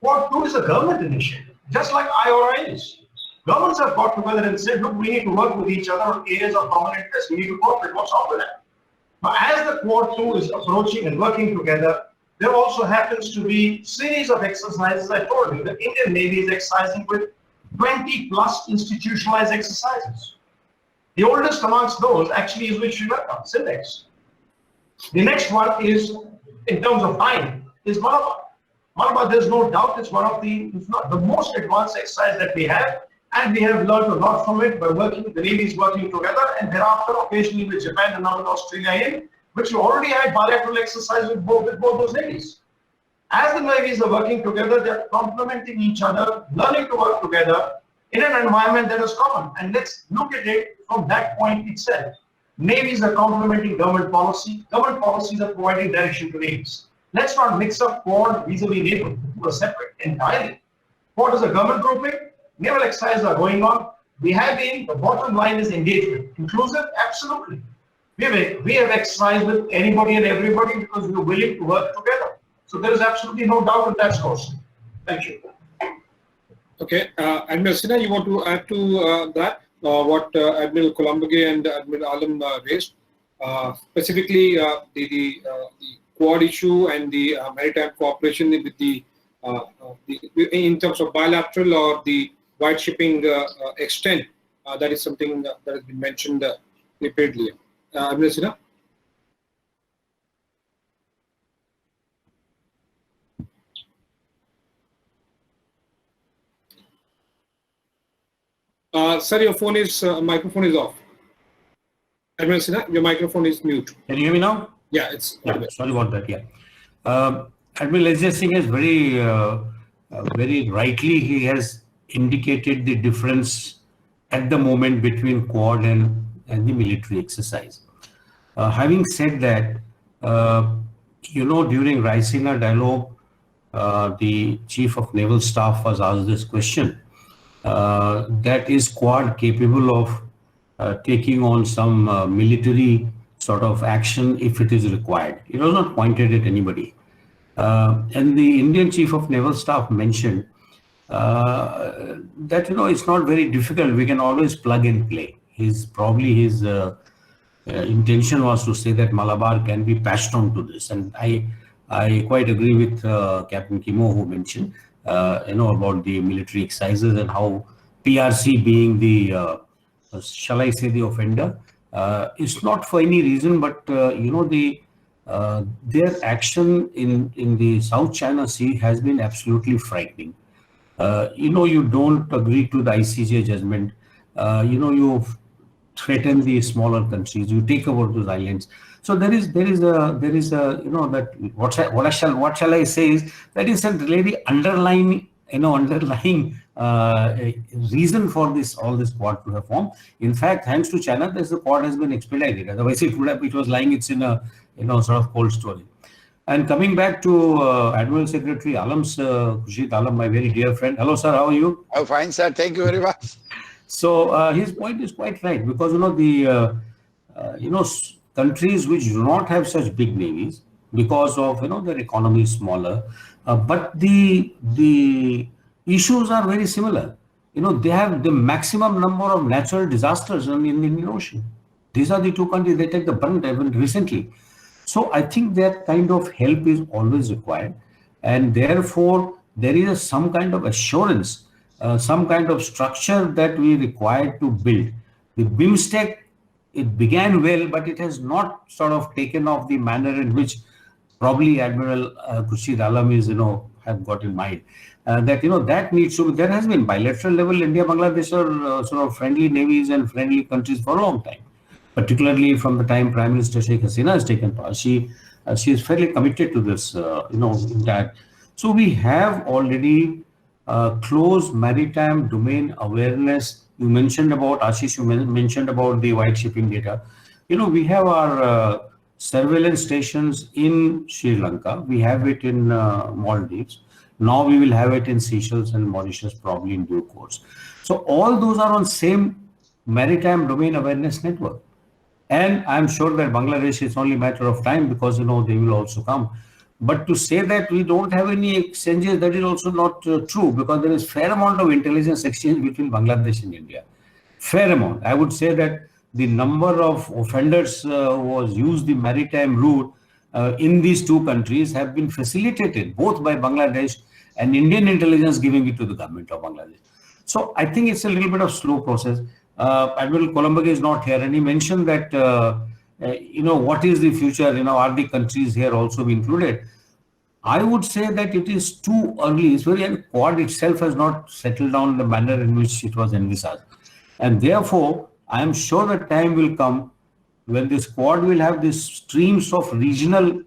Quad 2 is a government initiative, just like IORI is. Governments have got together and said, look, we need to work with each other on areas of common interest. We need to cooperate. What's wrong with that? But as the Quad 2 is approaching and working together, there also happens to be series of exercises. I told you, the Indian Navy is exercising with 20 plus institutionalized exercises. The oldest amongst those actually is with Sri Lanka, Syntex. The next one is, in terms of time, is Malabar. Malabar, there's no doubt, it's one of the, if not the most advanced exercise that we have, and we have learned a lot from it by working, the Navy is working together, and thereafter occasionally with Japan and now with Australia in, which we already had bilateral exercise with both those navies. As the navies are working together, they're complementing each other, learning to work together in an environment that is common. And let's look at it from that point itself. Navies are complementing government policy. Government policies are providing direction to navies. Let's not mix up Quad vis-a-vis naval. Two are separate entirely. Quad is a government grouping. Naval exercises are going on. We have been, the bottom line is engagement. Inclusive? Absolutely. We have exercised with anybody and everybody because we're willing to work together. So there is absolutely no doubt in that score. Thank you. Okay, Admiral Sinha, you want to add to that, what Admiral Kolombage and Admiral Alam raised, specifically the Quad issue and the maritime cooperation with the in terms of bilateral or the wide shipping extent, that is something that has been mentioned repeatedly. Admiral Sinha? Sir, your phone is microphone is off. Admiral Sinha, your microphone is mute. Can you hear me now? Yeah, it's Sorry about that. Yeah. Admiral S.J. Singh has very rightly, he has indicated the difference at the moment between Quad and the military exercise. Having said that, during Raisina dialogue, the Chief of Naval Staff was asked this question, that is Quad capable of taking on some military sort of action if it is required. It was not pointed at anybody. And the Indian Chief of Naval Staff mentioned that, it's not very difficult. We can always plug and play. His intention was to say that Malabar can be patched on to this. And I quite agree with Captain Kimo, who mentioned, about the military exercises and how PRC being the, shall I say, the offender, it's not for any reason, but, their action in the South China Sea has been absolutely frightening. You don't agree to the ICJ judgment. You threaten the smaller countries. You take over those islands. So there is a that what shall I say is that is a really underlying reason for all this Quad to have formed. In fact, thanks to China, the Quad has been expedited. Otherwise, it was lying. It's in a sort of cold storage. And coming back to Admiral Secretary Alam's, Khurshid Alam, my very dear friend. Hello, sir. How are you? Oh, fine, sir. Thank you very much. So his point is quite right, because countries which do not have such big navies because of their economy is smaller, but the issues are very similar. They have the maximum number of natural disasters in the Indian Ocean. These are the two countries that take the brunt even recently. So I think that kind of help is always required, and therefore there is some kind of assurance, some kind of structure that we require to build. The BIMSTEC, it began well, but it has not sort of taken off the manner in which probably Admiral Khurshid Alam is, have got in mind. That needs to be, there has been bilateral level, India, Bangladesh are sort of friendly navies and friendly countries for a long time, particularly from the time Prime Minister Sheikh Hasina has taken power. She is fairly committed to this, that. So we have already close maritime domain awareness. You mentioned about, Ashish, you mentioned about the wide shipping data. We have our surveillance stations in Sri Lanka. We have it in Maldives. Now we will have it in Seychelles and Mauritius probably in due course. So all those are on same maritime domain awareness network. And I'm sure that Bangladesh is only a matter of time, because, they will also come. But to say that we don't have any exchanges, that is also not true, because there is fair amount of intelligence exchange between Bangladesh and India. Fair amount. I would say that the number of offenders who was used the maritime route in these two countries have been facilitated both by Bangladesh and Indian intelligence giving it to the government of Bangladesh. So I think it's a little bit of slow process. Admiral Colombage is not here, and he mentioned that what is the future? Are the countries here also be included? I would say that it is too early. It's very Quad itself has not settled down in the manner in which it was envisaged, and therefore I am sure the time will come when this Quad will have these streams of regional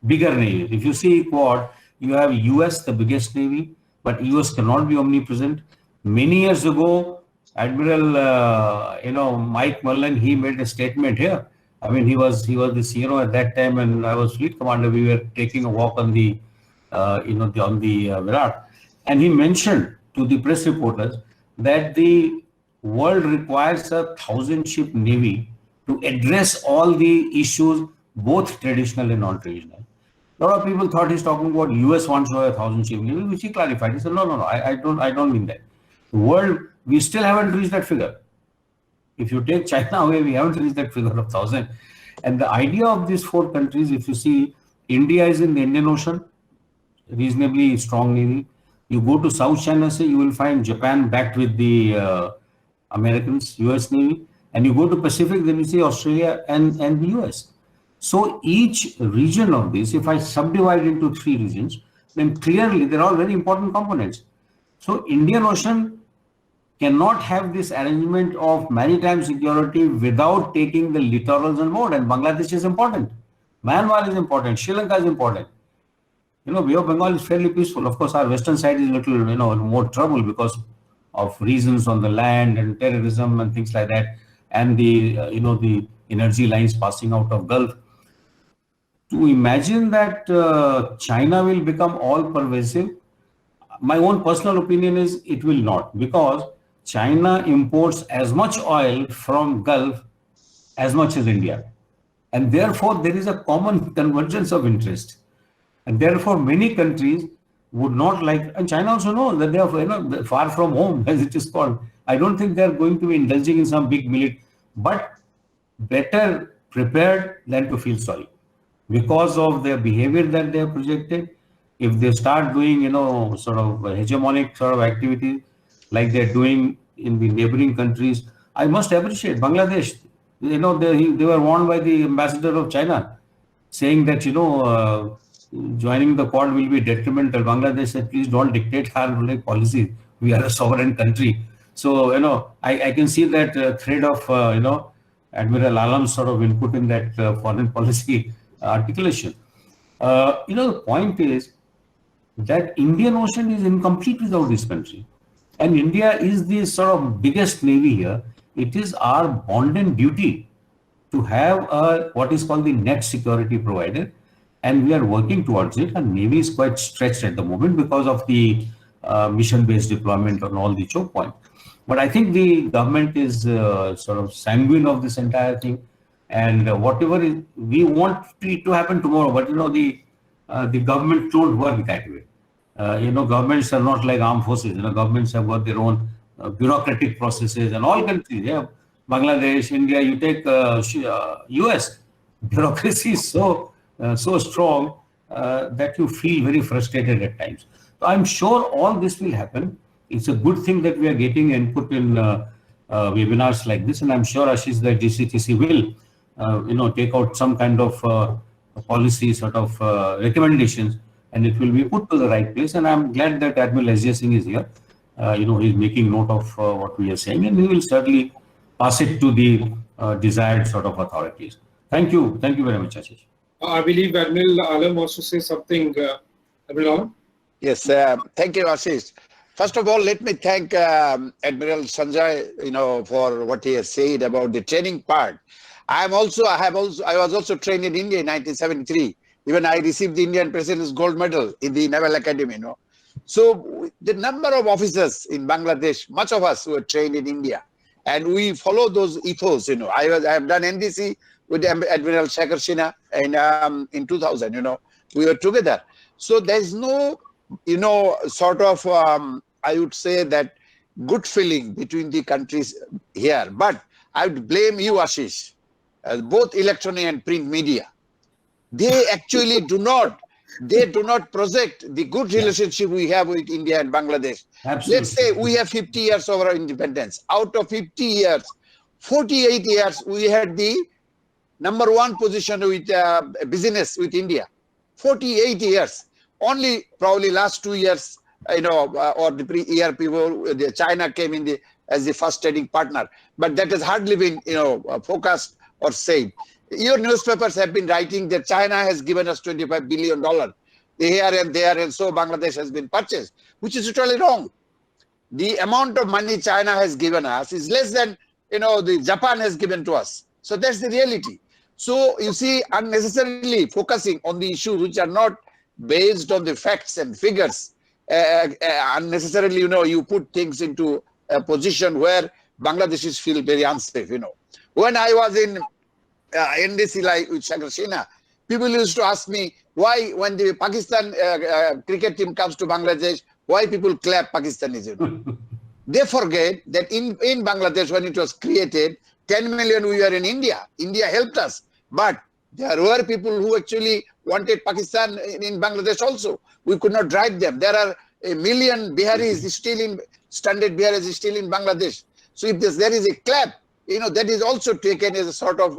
bigger navies. If you see Quad, you have US, the biggest navy, but US cannot be omnipresent. Many years ago, Admiral, Mike Mullen, he made a statement here. I mean, he was the CNO at that time, and I was fleet commander. We were taking a walk on the, on the Virat, and he mentioned to the press reporters that the world requires a 1,000-ship navy to address all the issues, both traditional and non-traditional. A lot of people thought he's talking about US wants to have a 1,000-ship navy, which he clarified. He said, no, I don't mean that. The world, we still haven't reached that figure. If you take China away, we haven't reached that figure of 1,000. And the idea of these four countries, if you see, India is in the Indian Ocean, reasonably strong navy. You go to South China Sea, you will find Japan backed with the Americans, US Navy. And you go to Pacific, then you see Australia and the US. So each region of this, if I subdivide into three regions, then clearly they're all very important components. So Indian Ocean cannot have this arrangement of maritime security without taking the littorals on board. And Bangladesh is important. Myanmar is important. Sri Lanka is important. Bay of Bengal is fairly peaceful. Of course, our western side is a little, more trouble because of reasons on the land and terrorism and things like that. And the, the energy lines passing out of Gulf. To imagine that China will become all pervasive, my own personal opinion is it will not, because China imports as much oil from Gulf as much as India. And therefore, there is a common convergence of interest. And therefore, many countries would not like, and China also knows that they are far from home, as it is called. I don't think they are going to be indulging in some big military, but better prepared than to feel sorry. Because of their behavior that they have projected, if they start doing, hegemonic sort of activities like they're doing in the neighboring countries, I must appreciate Bangladesh. They were warned by the ambassador of China, saying that, joining the Quad will be detrimental. Bangladesh said, please don't dictate our policy. We are a sovereign country. So, I can see that thread of, Admiral Alam's sort of input in that foreign policy articulation. The point is that Indian Ocean is incomplete without this country. And India is the sort of biggest navy here. It is our bounden duty to have what is called the net security provider. And we are working towards it. And Navy is quite stretched at the moment because of the mission-based deployment on all the choke points. But I think the government is sort of sanguine of this entire thing. And whatever is, we want it to happen tomorrow, but the government don't work that way. Governments are not like armed forces. Governments have got their own bureaucratic processes, and all countries. Yeah, Bangladesh, India. You take US, bureaucracy is so strong that you feel very frustrated at times. So I'm sure all this will happen. It's a good thing that we are getting input in webinars like this, and I'm sure Ashish that GCTC will, take out some kind of policy sort of recommendations, and it will be put to the right place. And I'm glad that Admiral S.J. Singh is here. He's making note of what we are saying, and he will certainly pass it to the desired sort of authorities. Thank you. Thank you very much, Ashish. I believe Admiral Alam wants to say something. Admiral Alam? Yes, thank you, Ashish. First of all, let me thank Admiral Sanjay, for what he has said about the training part. I was also trained in India in 1973. Even I received the Indian President's Gold Medal in the Naval Academy. So the number of officers in Bangladesh, much of us were trained in India, and we follow those ethos. I have done NDC with Admiral Shekhar Sinha in 2000, we were together. So there's no, sort of, I would say that good feeling between the countries here. But I would blame you, Ashish, both electronic and print media. They actually do not project the good relationship we have with India and Bangladesh. Absolutely. Let's say we have 50 years of our independence. Out of 50 years, 48 years, we had the #1 position with business with India. 48 years. Only probably last 2 years, or the year people, China came in as the first trading partner. But that has hardly been, focused or said. Your newspapers have been writing that China has given us $25 billion here and there, and so Bangladesh has been purchased, which is totally wrong. The amount of money China has given us is less than, the Japan has given to us. So that's the reality. So you see, unnecessarily focusing on the issues which are not based on the facts and figures, unnecessarily, you put things into a position where Bangladeshis feel very unsafe, When I was in NDC like with Shekhar Sinha, people used to ask me why, when the Pakistan cricket team comes to Bangladesh, why people clap Pakistanis, They forget that in Bangladesh, when it was created, 10 million we were in India. India helped us. But there were people who actually wanted Pakistan in Bangladesh also. We could not drive them. There are 1 million Biharis still in, standard Biharis still in Bangladesh. So if there is a clap, that is also taken as a sort of,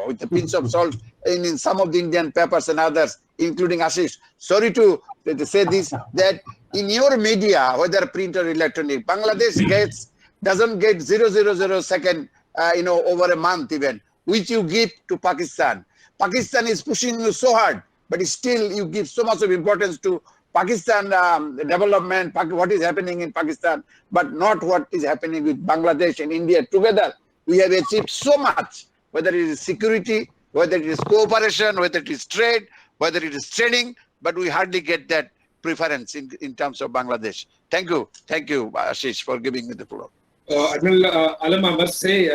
with a pinch of salt in some of the Indian papers and others, including Ashish. Sorry to say this, that in your media, whether print or electronic, Bangladesh doesn't get 0.000 second, over a month even, which you give to Pakistan. Pakistan is pushing you so hard, but still you give so much of importance to Pakistan development, what is happening in Pakistan, but not what is happening with Bangladesh and India together. We have achieved so much, whether it is security, whether it is cooperation, whether it is trade, whether it is trading, but we hardly get that preference in terms of Bangladesh. Thank you, Ashish, for giving me the floor. Admiral Alam, I must say,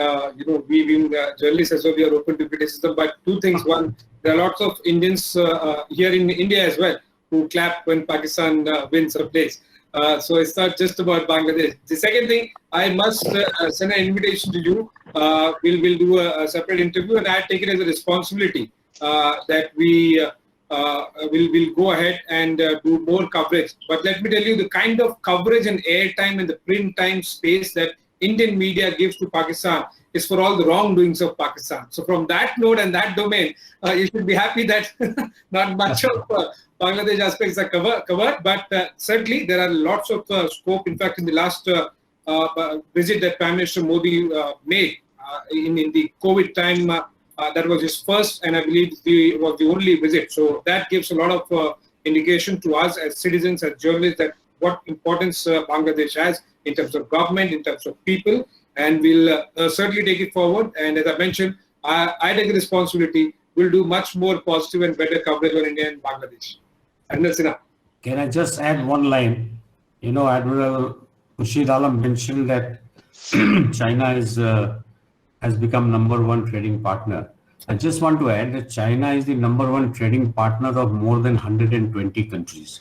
we being journalists as well, we are open to criticism, but two things. One, there are lots of Indians here in India as well who clap when Pakistan wins a place. So it's not just about Bangladesh. The second thing, I must send an invitation to you. We'll do a separate interview, and I take it as a responsibility that we will go ahead and do more coverage. But let me tell you, the kind of coverage and airtime and the print time space that Indian media gives to Pakistan is for all the wrongdoings of Pakistan. So from that note and that domain, you should be happy that not much of Bangladesh aspects are covered, but certainly there are lots of scope. In fact, in the last visit that Prime Minister Modi made in the COVID time, that was his first, and I believe was the only visit. So that gives a lot of indication to us as citizens, as journalists, that what importance Bangladesh has in terms of government, in terms of people, and we'll certainly take it forward. And as I mentioned, I take the responsibility. We'll do much more positive and better coverage on India and Bangladesh. Admiral Sinha. Can I just add one line? Admiral Khurshid Alam mentioned that China has become #1 trading partner. I just want to add that China is the #1 trading partner of more than 120 countries.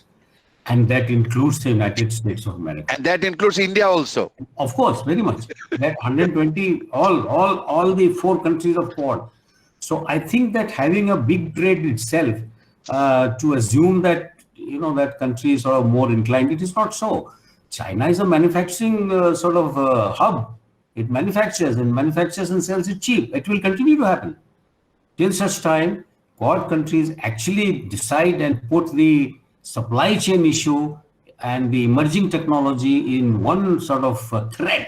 And that includes the United States of America. And that includes India also. Of course, very much. That 120, all the 4 countries of Quad. So I think that having a big trade itself, to assume that, that country is sort of more inclined, it is not so. China is a manufacturing hub. It manufactures and sells it cheap. It will continue to happen. Till such time, Quad countries actually decide and put the supply chain issue and the emerging technology in one sort of thread.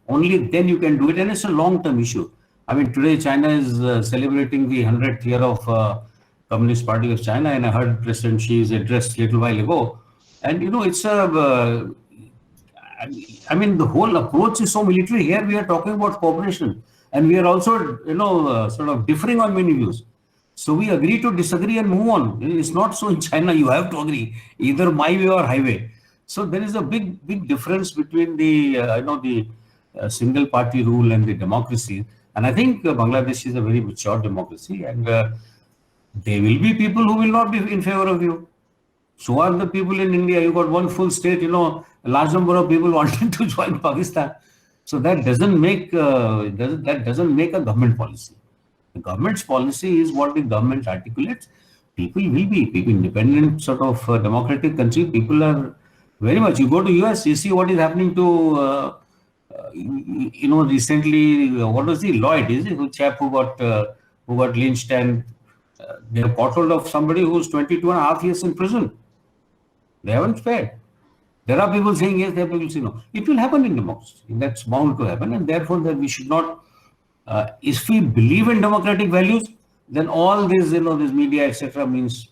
Only then you can do it, and it's a long-term issue. I mean, today China is celebrating the 100th year of Communist Party of China, and I heard President Xi's address a little while ago. And it's the whole approach is so military. Here we are talking about cooperation, and we are also, sort of differing on many views. So we agree to disagree and move on. It's not so in China, you have to agree, either my way or highway. So there is a big difference between the, single party rule and the democracy. And I think Bangladesh is a very mature democracy, and there will be people who will not be in favor of you. So are the people in India. You got one full state, a large number of people wanting to join Pakistan. So that doesn't make a government policy. The government's policy is what the government articulates. People will be independent sort of democratic country. People are very much. You go to US, you see what is happening to recently. What was the Lloyd? Is it the chap who got lynched, and they have caught hold of somebody who's 22.5 years in prison. They haven't spared. There are people saying yes, there are people saying no. It will happen in democracy. That's bound to happen, and therefore that we should not. If we believe in democratic values, then all this, this media, etc., means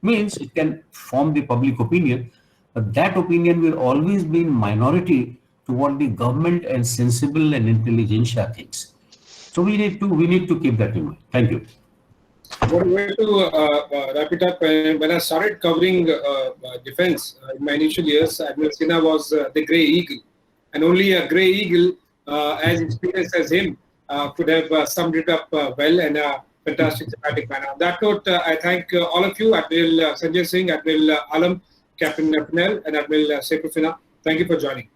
it can form the public opinion, but that opinion will always be in minority to what the government and sensible and intelligentsia thinks. So we need to keep that in mind. Thank you. What way to wrap it up? When I started covering defense in my initial years, Admiral Sinha was the grey eagle, and only a grey eagle as experienced as him could have summed it up well in a fantastic thematic manner. On that note, I thank all of you, Admiral Sanjay Singh, Admiral Alam, Captain Purnell, and Admiral Saiful Fina. Thank you for joining.